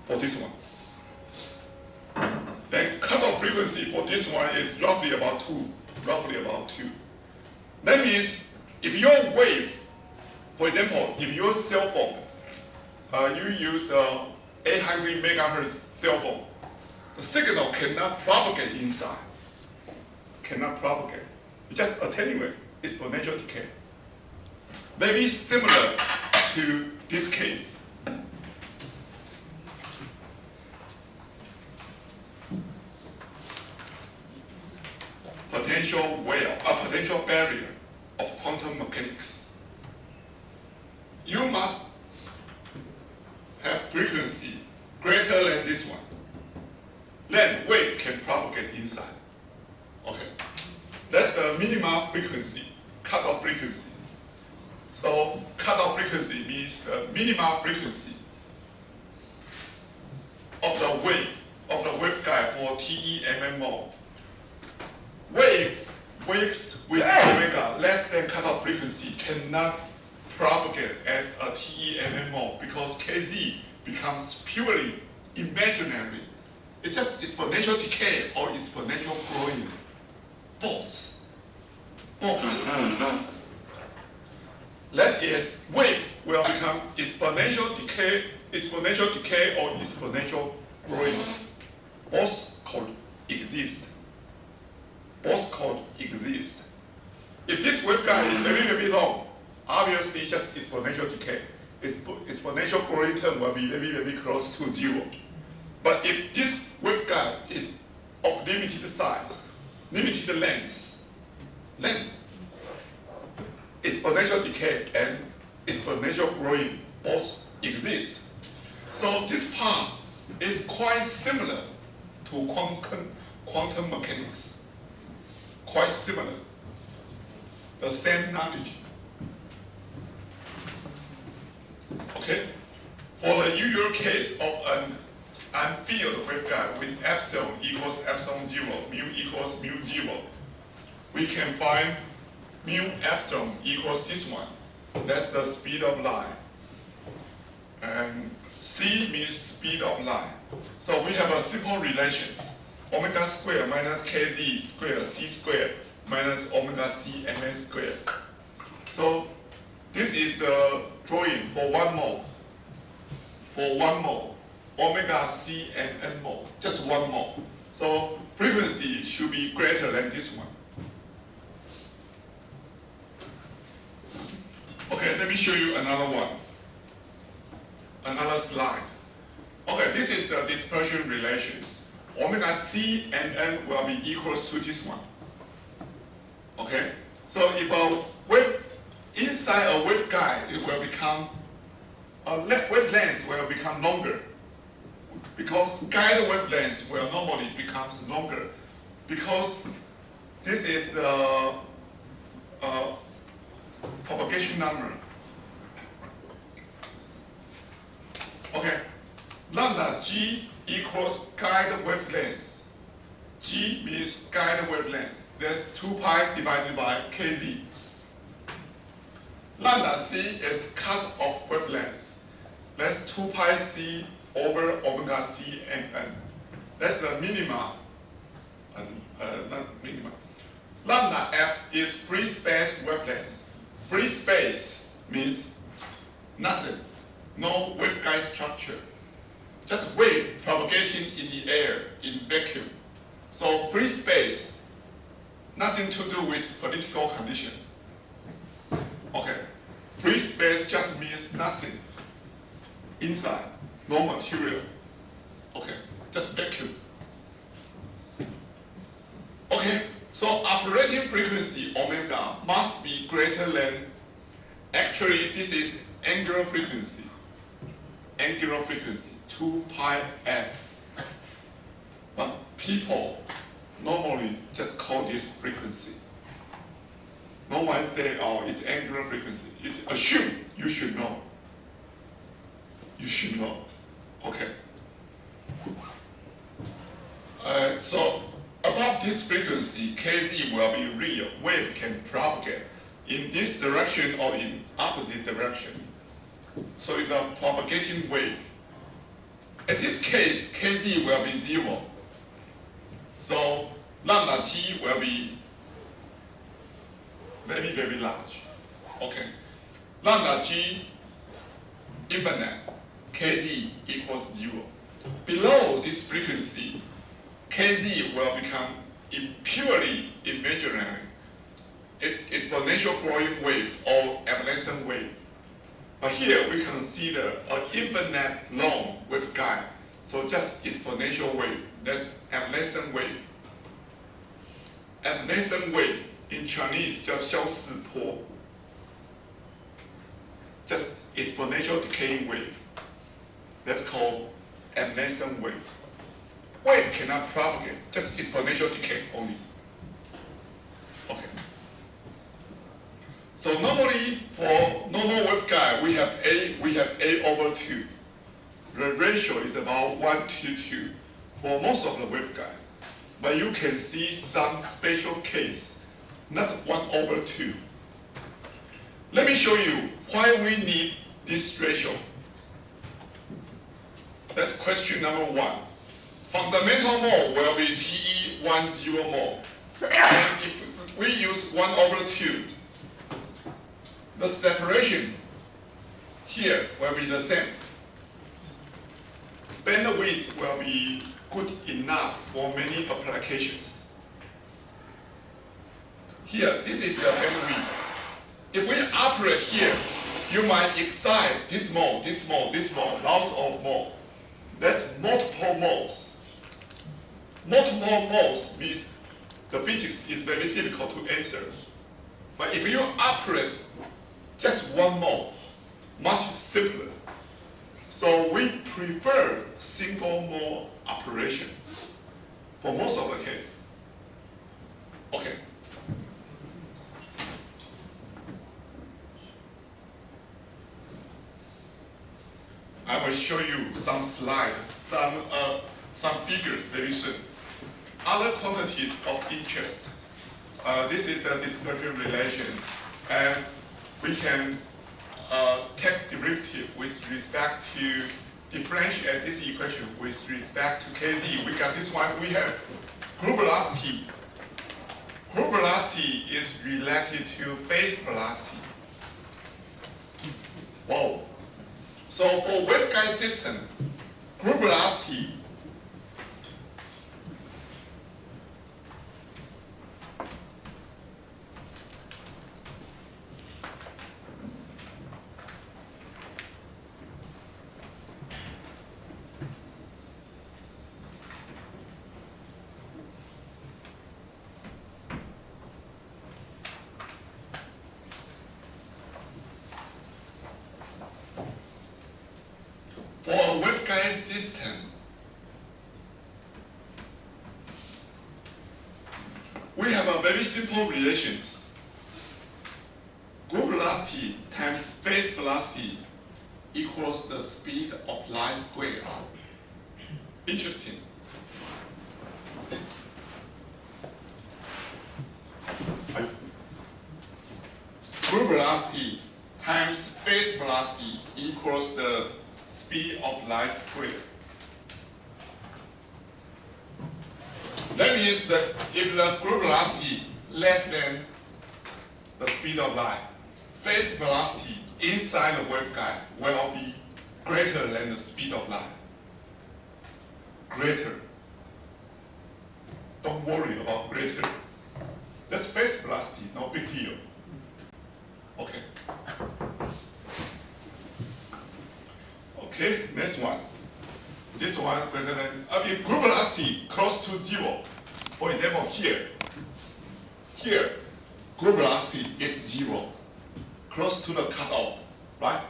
for this one. Then cutoff frequency for this one is roughly about 2. That means if your wave, for example, if your cell phone, you use 800 megahertz cell phone, the signal cannot propagate inside. Cannot propagate. It just attenuate, exponential decay. Maybe similar to this case. Potential barrier of quantum mechanics. You must have frequency greater than this one. Then wave can propagate inside. Okay, that's the minimum frequency, cutoff frequency. So cutoff frequency means the minimal frequency of the waveguide for TEMM mode. Waves with omega less than cutoff frequency cannot propagate as a TEMM mode because KZ becomes purely imaginary. It's just exponential decay or exponential growing. Both. That is, wave will become exponential decay or exponential growing. Both coexist. If this waveguide is very long, obviously just exponential decay. Exponential growing term will be very close to 0. But if this waveguide is of limited size, limited length, then exponential decay and exponential growing both exist. So this part is quite similar to quantum mechanics. Quite similar. The same knowledge. Okay? For the usual case of an unfilled waveguide with epsilon equals epsilon 0, mu equals mu 0, we can find mu epsilon equals this one. That's the speed of light. And c means speed of light. So we have a simple relations. Omega squared minus kz squared c squared minus omega c mn squared. So this is the drawing for one mode. For one mode, omega c and n mode, just one mode. So frequency should be greater than this one. Okay, let me show you another one. Another slide. Okay, this is the dispersion relations. Omega c and n will be equals to this one. Okay, so if a wave inside a waveguide, it will become wavelength will become longer because guide wavelength will normally becomes longer because this is the propagation number. Okay, lambda g equals guide wavelength. G means guide wavelength. That's 2 pi divided by kz. Lambda c is cut off wavelength. That's 2 pi c over omega c and n. That's the minima. Not minima. Lambda f is free space wavelength. Free space means nothing. No waveguide structure. Just wave propagation in the air, in vacuum. So free space, nothing to do with political condition. Okay, free space just means nothing. Inside, no material. Okay, just vacuum. Okay, so operating frequency omega must be greater than, actually this is angular frequency. Angular frequency, 2 pi f. But people normally just call this frequency. No one say, oh, it's angular frequency. It's assumed you should know. You should know. Okay. So above this frequency, kz will be real. Wave can propagate in this direction or in opposite direction. So it's a propagating wave. In this case, kz will be 0. So lambda g will be very large. Okay. Lambda g infinite, kz equals 0. Below this frequency, kz will become purely imaginary. It's exponential growing wave or evanescent wave. But here we consider an infinite long waveguide. So just exponential wave. That's evanescent wave. Evanescent wave in Chinese 叫消逝波. Just exponential decaying wave. That's called evanescent wave. Wave cannot propagate, just exponential decay only. Okay. So normally for normal waveguide, waveguide, we have A over 2. The ratio is about 1 to 2 for most of the waveguide. But you can see some special case, not 1 over 2. Let me show you why we need this ratio. That's question number 1. Fundamental mole will be TE10 mole. And if we use 1 over 2, the separation here will be the same. Bandwidth will be good enough for many applications. Here, this is the bandwidth. If we operate here, you might excite this mole, this mole, this mole, lots of mole. That's multiple moles. Multiple moles means the physics is very difficult to answer. But if you operate just one mole, much simpler. So we prefer single mole operation for most of the case. Okay. I will show you some slides, some figures very soon. Other quantities of interest. This is the dispersion relations, and we can take derivative with respect to differentiate this equation with respect to Kz. We got this one. We have group velocity. Group velocity is related to phase velocity. Wow. So for waveguide system, group velocity for a waveguide system, we have a very simple relations. Group velocity times phase velocity equals the speed of light squared. Interesting. Group velocity times phase velocity equals the speed of light squared. That means that if the group velocity less than the speed of light, phase velocity inside the waveguide will be greater than the speed of light. Greater. Don't worry about greater. That's phase velocity, no big deal. Okay. Okay, next one. This one greater than, if group velocity close to 0, for example here, group velocity is 0, close to the cutoff, right?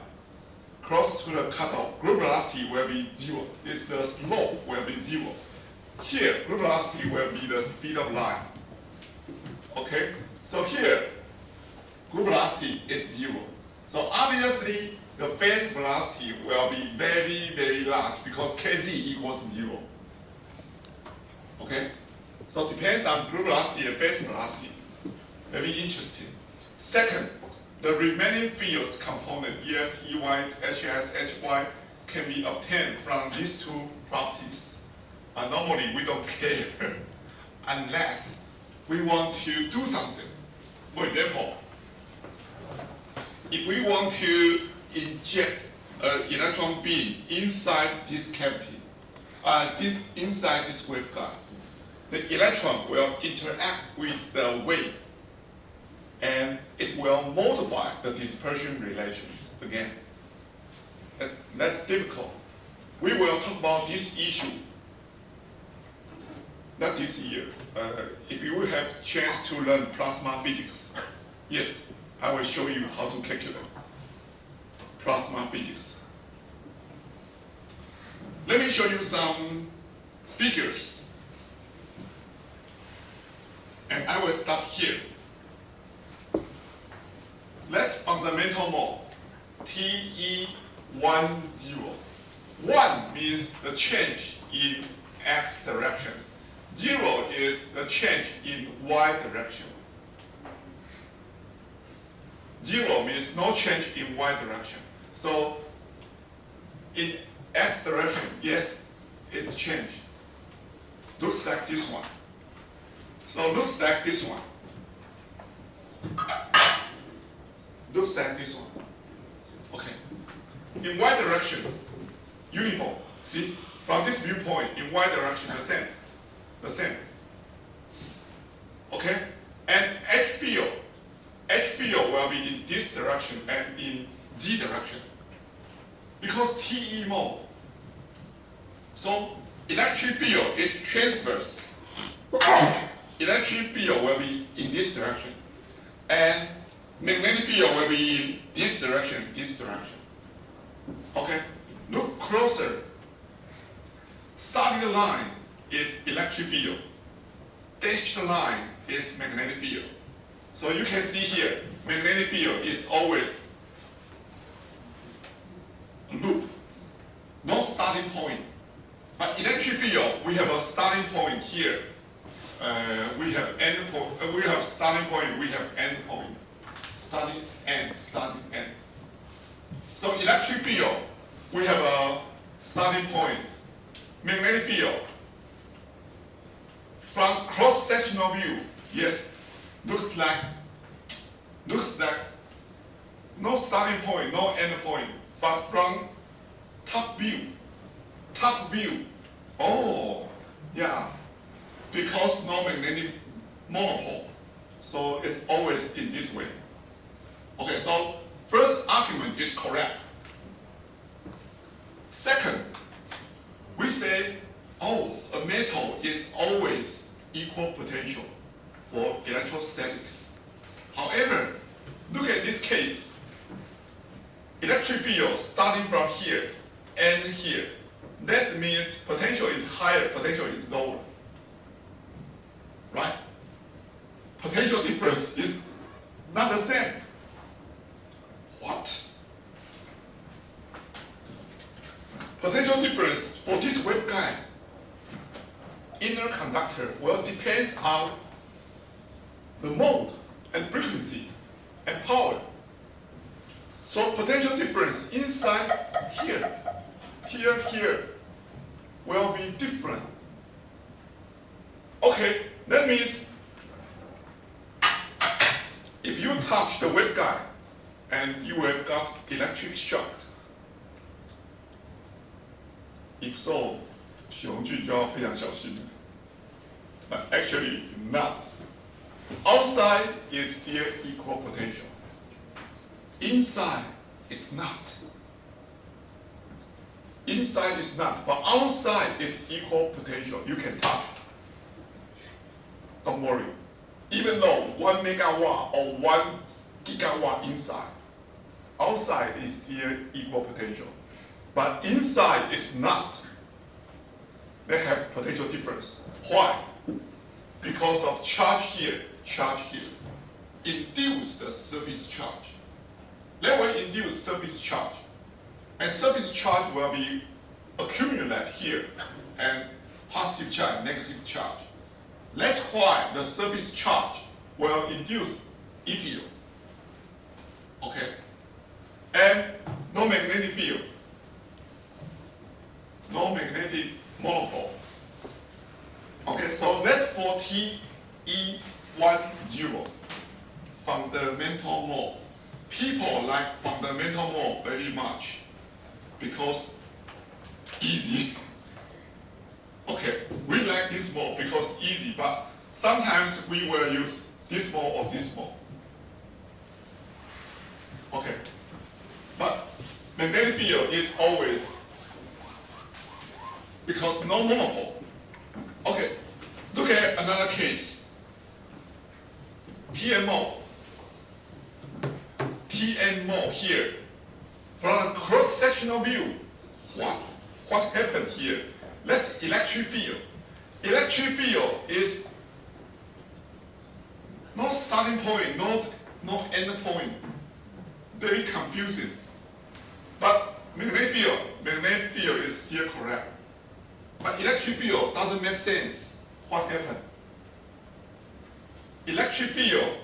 Close to the cutoff, group velocity will be 0. The slope will be 0. Here, group velocity will be the speed of light. Okay, so here, group velocity is 0. So obviously, the phase velocity will be very, very large because Kz equals 0. Okay? So it depends on group velocity and phase velocity. Very interesting. Second, the remaining fields component, ES, EY, HS, HY, can be obtained from these two properties. Normally, we don't care unless we want to do something. For example, if we want to inject an electron beam inside this cavity, inside this waveguide, the electron will interact with the wave, and it will modify the dispersion relations again. That's difficult. We will talk about this issue, not this year. If you have chance to learn plasma physics, yes, I will show you how to calculate plasma physics. Let me show you some figures. And I will stop here. That's fundamental mole. TE10. 1 means the change in x direction. 0 is the change in y direction. 0 means no change in y direction. So in x direction, yes, it's changed. Looks like this one. So looks like this one. Looks like this one. Okay. In y direction, uniform. See, from this viewpoint, in y direction, the same. The same. Okay? And H field will be in this direction and in Z direction. Because TE mode. So electric field is transverse. Electric field will be in this direction. And magnetic field will be in this direction, this direction. Okay? Look closer. Solid line is electric field. Dashed line is magnetic field. So you can see here, magnetic field is always a loop. No starting point. But electric field, we have a starting point here. We have end point. We have starting point. We have end point. Starting end. Starting end. So electric field, we have a starting point. Magnetic field. From cross-sectional view, yes, looks like no starting point, no end point. But from top view, oh, yeah, because no magnetic monopole, so it's always in this way. Okay, so first argument is correct. Second, we say, oh, a metal is always equal potential for electrostatics. However, look at this case. Electric field starting from here and here. That means potential is higher, potential is lower. Right? Potential difference is not the same. What? Potential difference for this waveguide, inner conductor, will depends on the mode and frequency and power. So potential difference inside here will be different. Okay, that means if you touch the waveguide and you have got electric shock. If so, 许宏俊就要非常小心。But actually not. Outside is still equal potential. Inside is not. Inside is not, but outside is equal potential. You can touch. Don't worry. Even though 1 megawatt or 1 gigawatt inside, outside is still equal potential. But inside is not. They have potential difference. Why? Because of charge here, induce the surface charge. That will induce surface charge. And surface charge will be accumulated here, and positive charge, negative charge. That's why the surface charge will induce E field. Okay? And no magnetic field. No magnetic monopole. Okay, so that's for TE10, fundamental mode. People like fundamental mode very much because easy. Okay, we like this mode because easy, but sometimes we will use this mode or this mode. Okay, but magnetic field is always because no monopole. Okay, look at another case. TN mode here. From a cross-sectional view, what happened here? That's electric field. Electric field is no starting point, no end point. Very confusing. magnetic field is still correct. But electric field doesn't make sense. What happened? Electric field,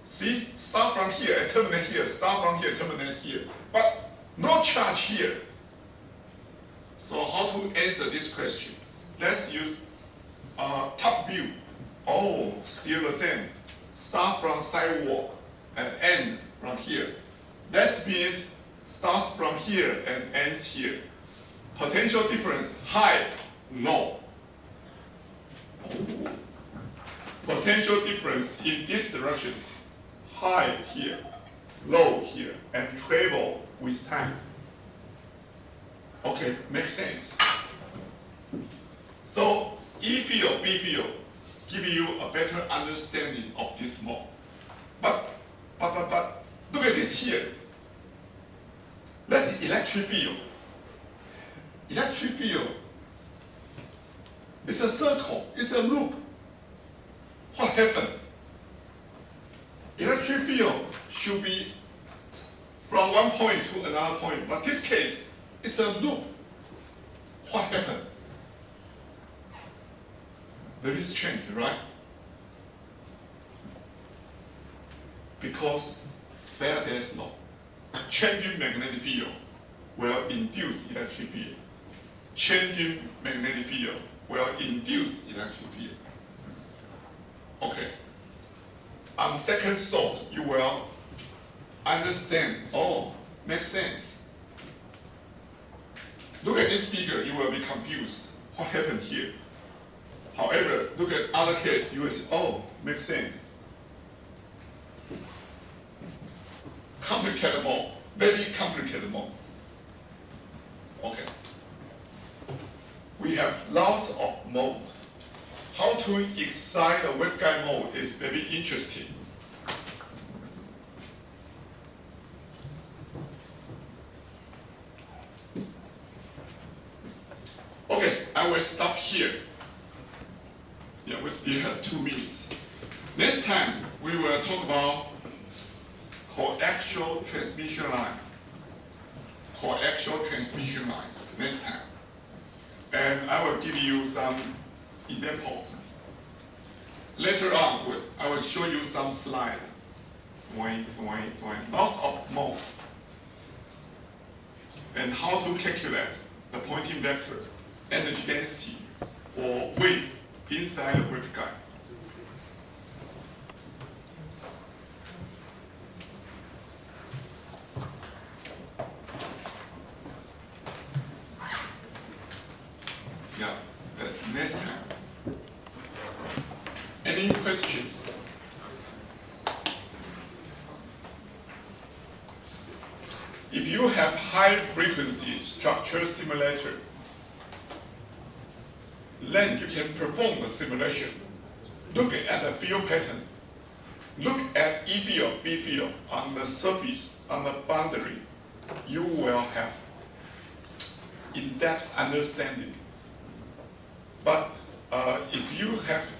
see, start from here and terminate here, start from here, terminate here. But no charge here. So how to answer this question? Let's use top view. Oh, still the same. Start from sidewalk and end from here. That means starts from here and ends here. Potential difference, high, low. Oh. Potential difference in this direction, high here, low here, and travel with time. Okay, makes sense. So E field, B field give you a better understanding of this mode. But look at this here. That's electric field. Electric field is a circle, it's a loop. What happened? Electric field should be from one point to another point, but this case, it's a loop. What happened? Very strange, right? Because Faraday's law, changing magnetic field will induce electric field. Changing magnetic field will induce electric field. Okay. On second thought, you will understand, oh, makes sense. Look at this figure, you will be confused. What happened here? However, look at other case, you will say, oh, makes sense. Complicated mode, very complicated mode. Okay. We have lots of mode. How to excite a waveguide mode is very interesting. Okay, I will stop here. Yeah, we still have 2 minutes. Next time, we will talk about coaxial transmission line. Coaxial transmission line, next time. And I will give you some example. Later on, I will show you some slide. Lots of mode. And how to calculate the Poynting vector energy density for wave inside the waveguide. Yeah, that's next time. Any questions? If you have high frequency structure simulator, then you can perform the simulation. Look at the field pattern. Look at E field, B field on the surface, on the boundary. You will have in-depth understanding. But if you have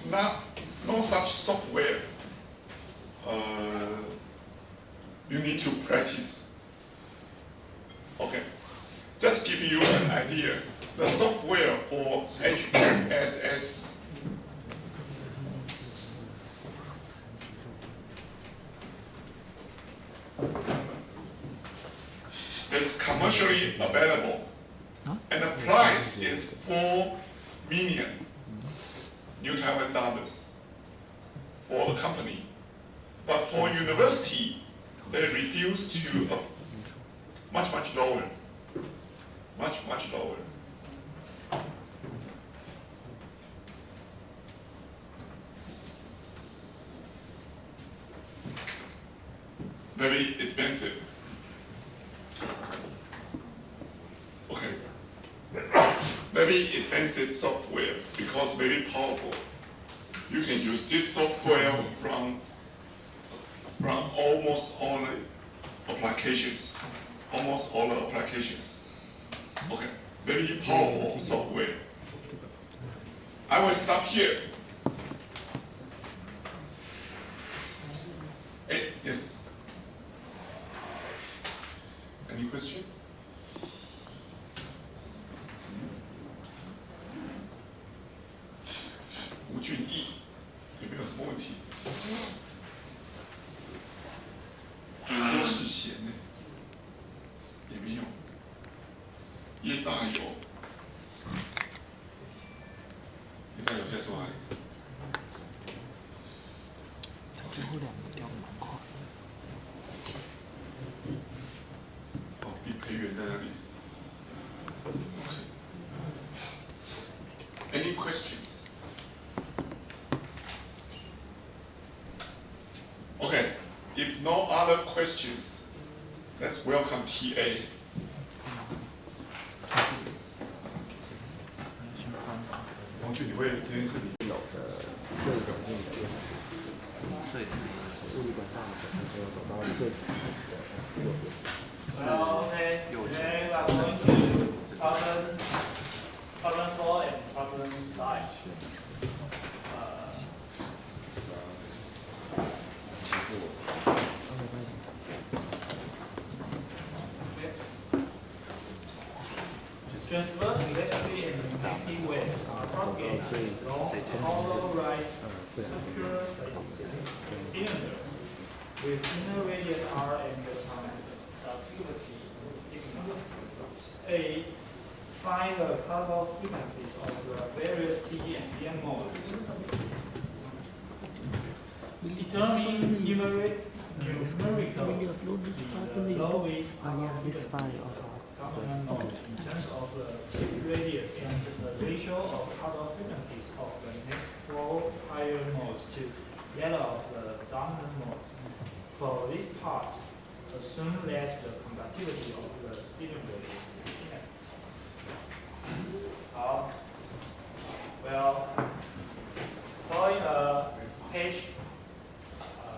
no such software, you need to practice. Okay, just give you an idea. The software for HMSS is commercially available, and the price is 4 million New Taiwan dollars for the company. But for university, they reduce to much lower. Much lower. Very expensive. Okay. Very expensive software because very powerful. You can use this software from almost all the applications. Almost all the applications. Okay. Very powerful software. I will stop here. Hey, yes. Any question? 多是弦呢，也没有，越大有，越大有在做哪里？最后两个掉的蛮快。哦，比培元在那里。Any questions? Okay, if no other questions, let's welcome TA. 王俊，你会今天是你有的最容易的问题，物理管上的就走到最右边。Okay, today we are going to problem 4 and problem 5. Transverse electric and magnetic waves are propagated along hollow right circular cylinders with inner radius r and conductivity sigma. A. Find the cutoff frequencies of the various TE and PM modes. Determine numerically the lowest cutoff frequency dominant mode in terms of the radius and the ratio of cutoff frequencies of the next 4 higher modes to that of the dominant modes. For this part, assume that the conductivity of the cylinder is infinite. Well, following page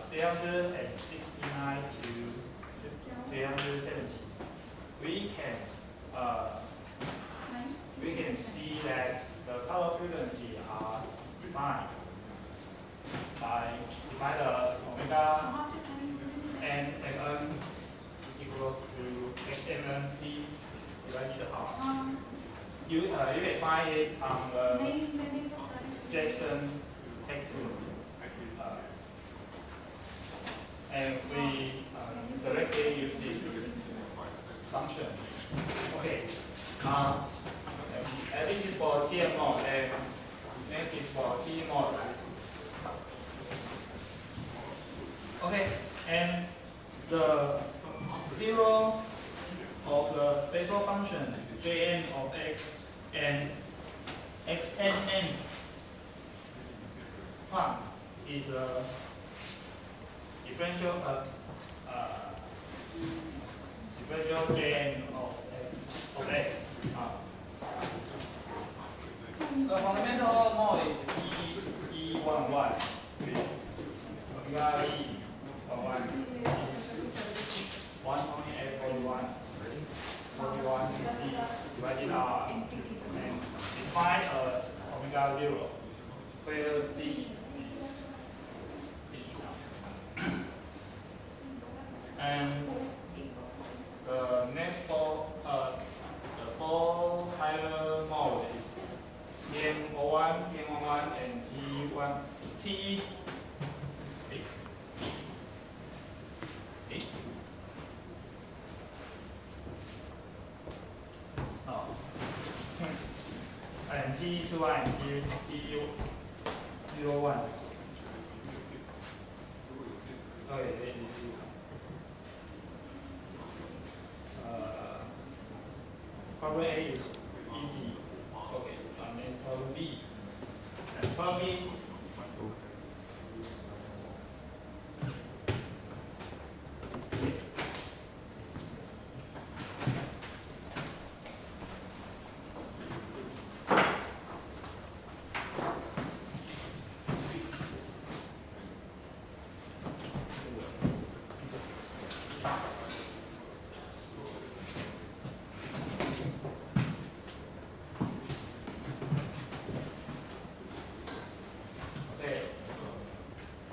369 to 370, we can see that the cutoff frequency are defined as omega n equals to xmc divided r. You can find it on the Jackson textbook. And we directly use this function. Okay. And this is for TM mode, and next is for TE mode. Okay, and the zero of the Bessel function Jn of x and xnn prime is a differential Jn of x. The fundamental mode is E11. Omega E11 is 12841 C divided R and defined as omega 0, where C is and the next four higher mode is TM01, TM11, and T1, and T21 and T01. Okay. Problem A is easy. Okay, next problem B. And problem B.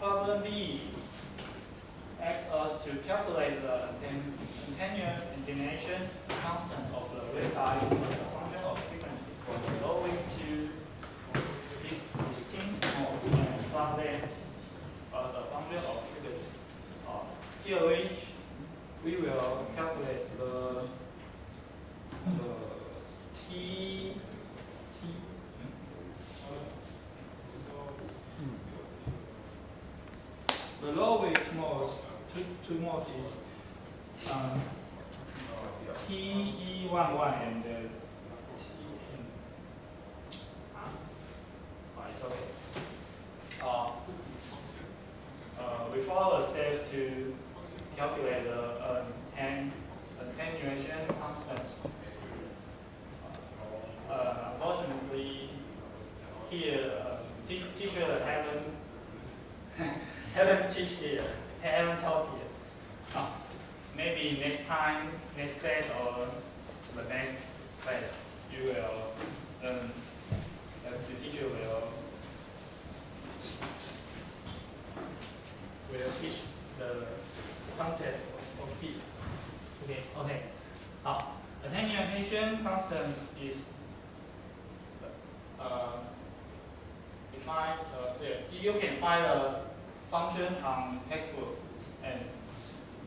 Problem B asks us to calculate the attenuation constant of the waveguide as a function of frequency for the lowest two distinct modes and plot them as here we will calculate the T the lowest most two most is TE11 and it's okay. We follow the steps to calculate the attenuation constants. Unfortunately, here teacher haven't teach here, haven't taught here. Maybe next time, next class or the next class, you will the teacher will teach the context of P. Okay. Attenuation constants is defined you can find a function on textbook, and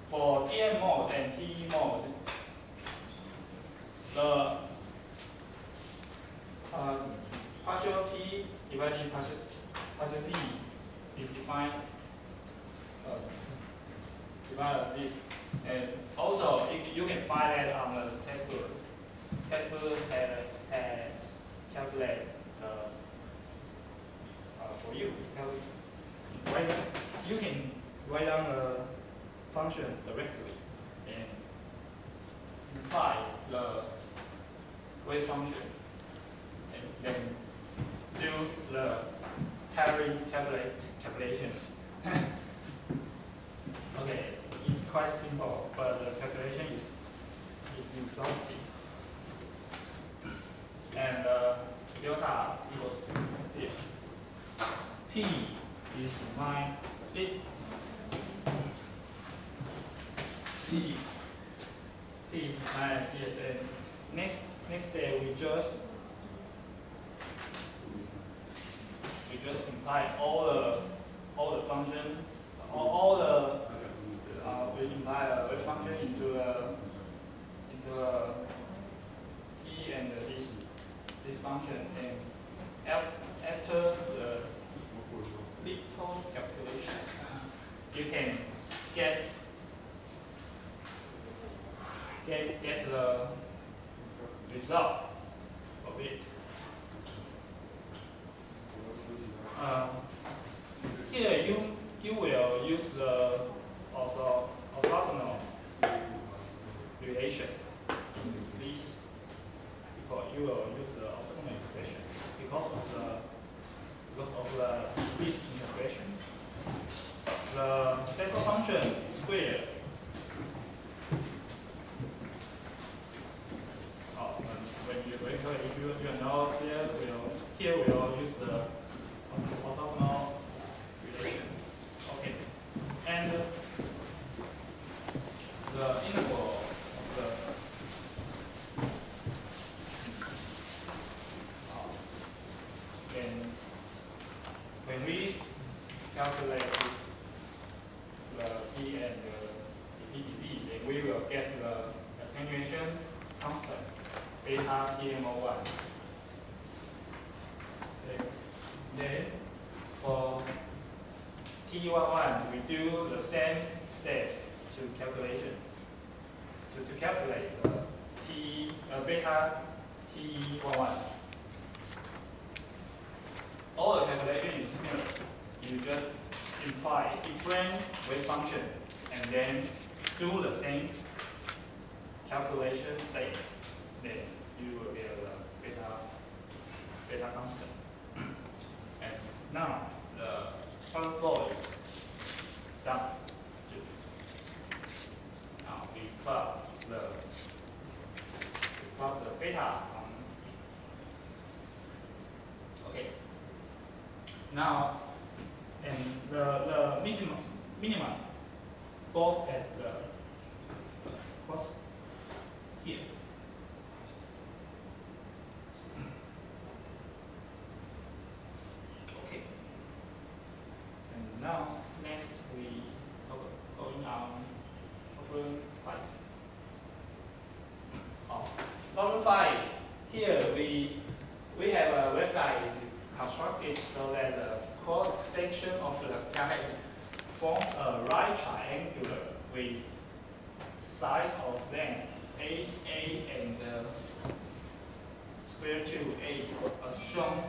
for TM modes and TE modes, the partial P dividing partial D is defined as this. And also, you can find that on the textbook. Textbook has calculated for you. You can write down the function directly and imply the wave function, and then do the calculations. Okay, it's quite simple, but the calculation is exhaustive. And delta equals to P. P is defined. P is defined. Yes, and next day we just imply all the function, we imply a wave function into a P and this function, and after the little calculation, you can get the result of it. Here you will use the orthogonal relation. Please, because you will use the orthogonal relation because of the least integration. The Bessel function square. If you know here we'll use the orthogonal relation. Okay, and the interval of the when we calculate the P and the PDD, then we will get the attenuation constant beta TMO1. Then for T11, we do the same steps to calculate the beta T11. All the calculation is similar. You just imply different wave function and then do the same calculation steps. Then you will get the beta constant. And now the first flow is done. Now we plot the beta on. Okay. Now and the minimum both at the what's here. Okay. And now next we going on forms a right triangle with sides of length A and square 2A as shown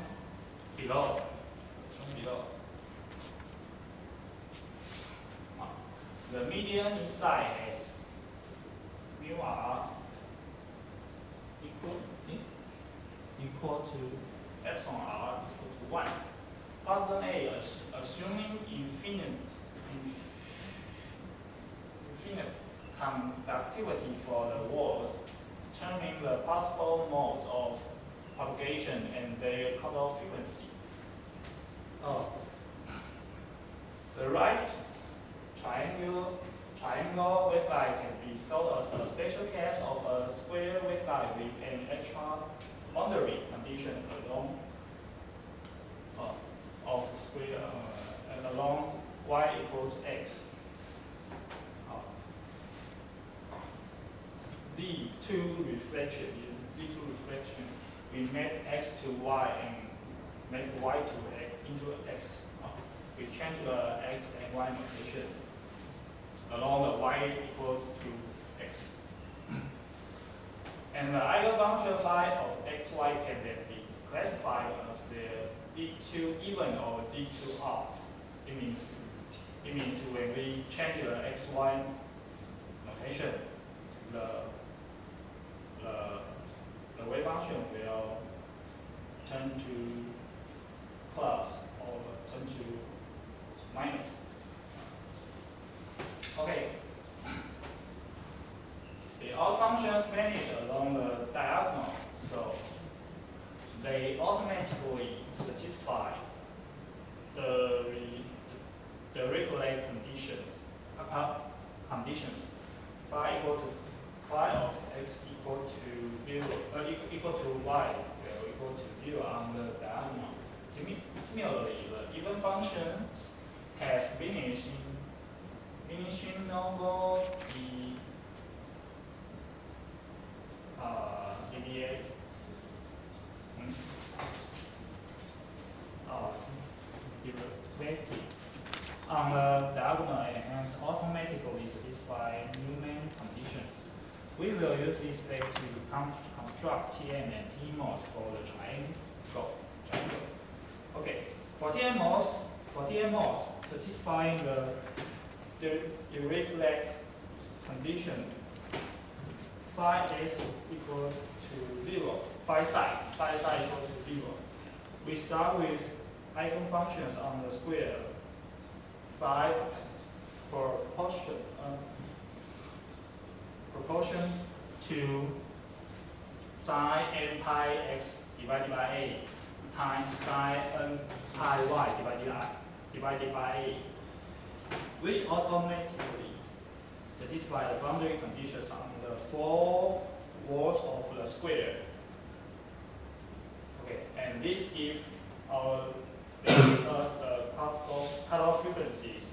below. The median inside has mu r equal to epsilon r equal to 1. Problem A is assuming infinite conductivity for the walls, determine the possible modes of propagation and their cutoff frequency. The right triangle waveguide can be thought as a special case of a square waveguide with an extra boundary condition along of square along y equals x. D2 reflection. We make x to y and make y into x. We change the x and y notation along the y equals to x. And the eigenfunction phi of xy can then be classified as the D2 even or D2 odd. It means when we change the xy notation, the wave function will turn to plus or turn to minus. Okay. The odd functions vanish along the diagonal, so they automatically satisfy the required conditions. Phi of x equal to 0, equal to y will equal to 0 on the diagonal. Similarly, the even functions have vanishing over the deviate. Derivative on the diagonal and hence automatically satisfy Newman conditions. We will use this fact to construct Tm and Tmos for the triangle. Okay, for Tmos, satisfying the Dirichlet condition, phi s equal to 0, phi psi equal to 0. We start with eigenfunctions on the square, phi proportion to sine n pi x divided by a times sine n pi y divided by a, which automatically satisfy the boundary conditions on the four walls of the square. Okay, and this gives us the cutoff frequencies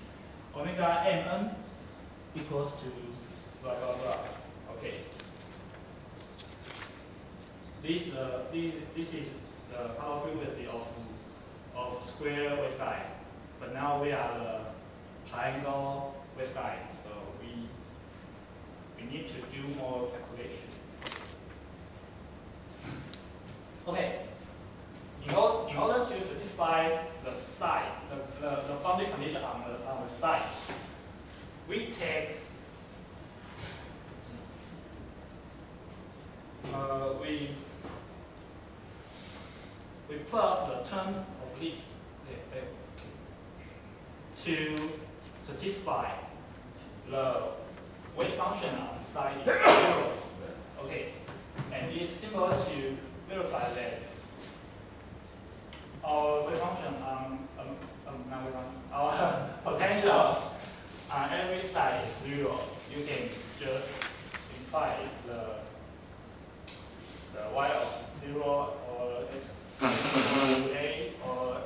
omega mn equals to blah blah blah. Okay. This is the cutoff frequency of square waveguide, but now we are the triangle waveguide, so we need to do more calculation. Okay. In order to satisfy the side, the boundary condition on the side, we take we plus the term of this to satisfy the wave function on the side is 0. Okay, and it's simple to verify that our wave function our potential on every side is 0. You can just simplify the y of 0 or x equal to a or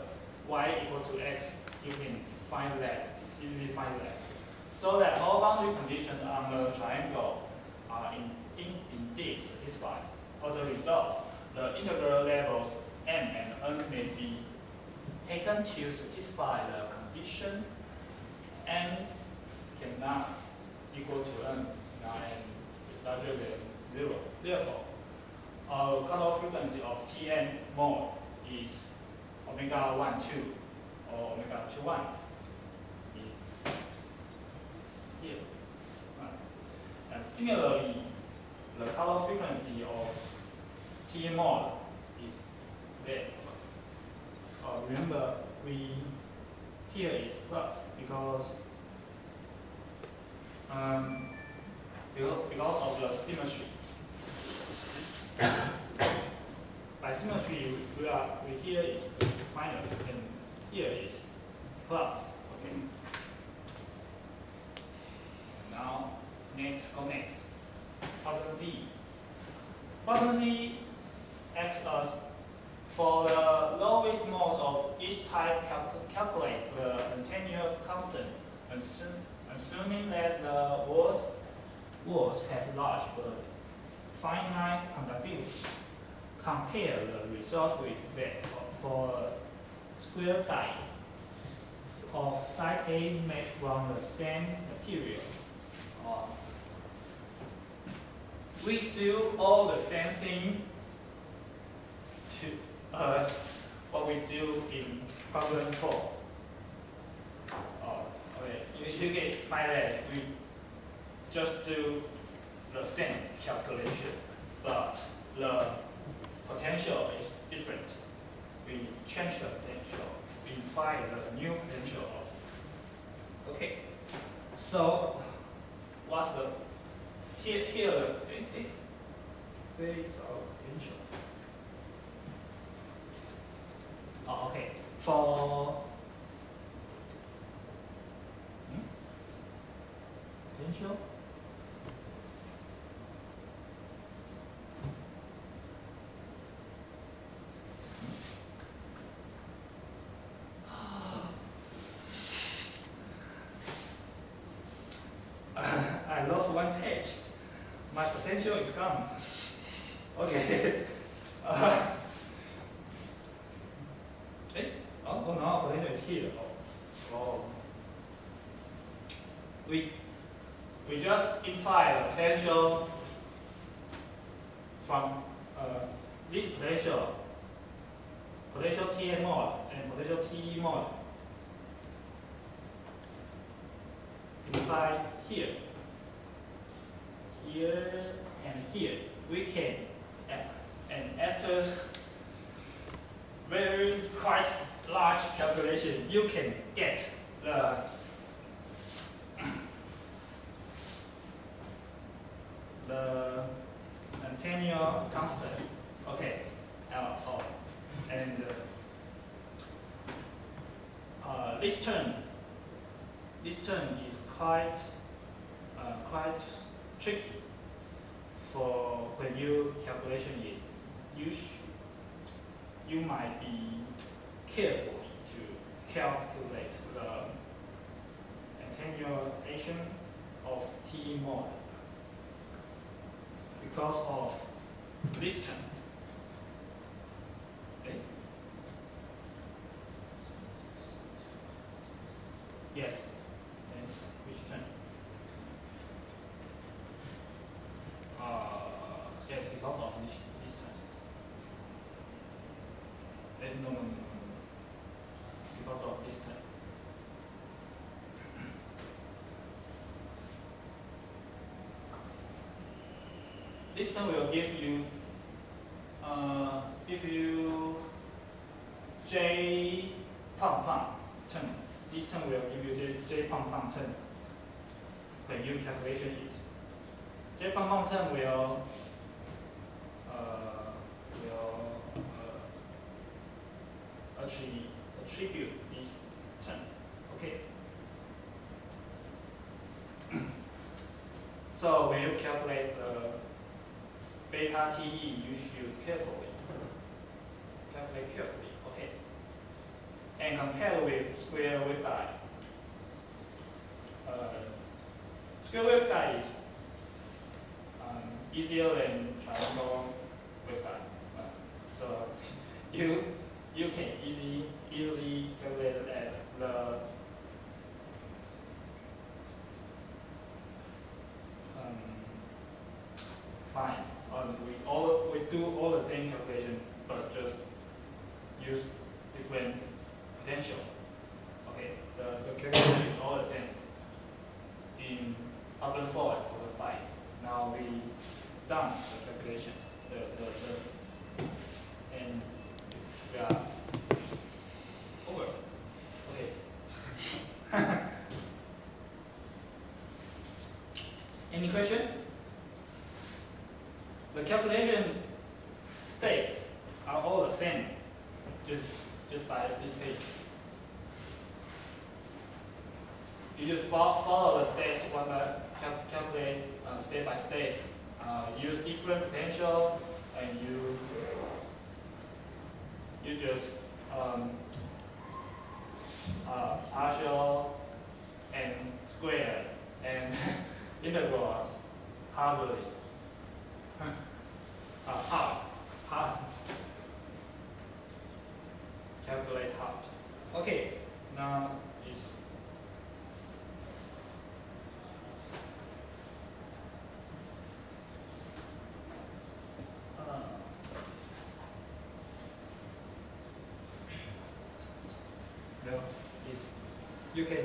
y equal to x. You can easily find that. So that all boundary conditions on the triangle are indeed satisfied. As a result, the integral levels m and n may be taken to satisfy the condition n cannot equal to n, and is larger than 0. Therefore, our cutoff frequency of Tn mode is omega 1, 2 or omega 2, 1 is here. And similarly, the cutoff frequency of Tn mode is there. Remember, here is plus because of the symmetry. By symmetry, we here is minus and here is plus. Okay. Now, go next. Problem V. Problem V asks us for the lowest modes of each type, calculate the antennual constant, assuming that the walls have large but finite conductivity. Compare the result with that for a square guide of side A made from the same material. We do all the same thing as what we do in problem 4. Okay, you can find that we just do the same calculation, but the potential is different. We change the potential, we find the new potential of. Okay, so what's the here where is our potential? Okay, for potential. I lost one page. My potential is gone. Okay. Oh no, potential is here. Oh. We just imply the potential from this potential Tn mode and potential T mode imply here and here. We can, and after very quite large calculation, you can get the antennual constant. Okay, and this term is quite tricky for when you calculation it. You might be careful to calculate the attenuation of T mode because of this term. Okay? Yes. And which term? Yes, because of this term. No. Because of this term. This term will give you J pang term. This term will give you J pang term when you calculation it. J pang term will attribute this term. Okay. So when you calculate the beta TE, you should calculate carefully. Okay. And compare with square waveguide. Square waveguide is easier than triangle waveguide. So you can easily calculate that all the same calculation, but just use different potential. Okay, the calculation is all the same in problem 4 and problem 5. Now we done the calculation, and we are over. Okay. Any question? The calculation state are all the same, just by this page. You just follow the steps one by calculate step by step. Use different potential, and you just partial and square and integral hardly. Hard. Calculate hard. Okay, now is no, it's you can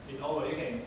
it's over. You can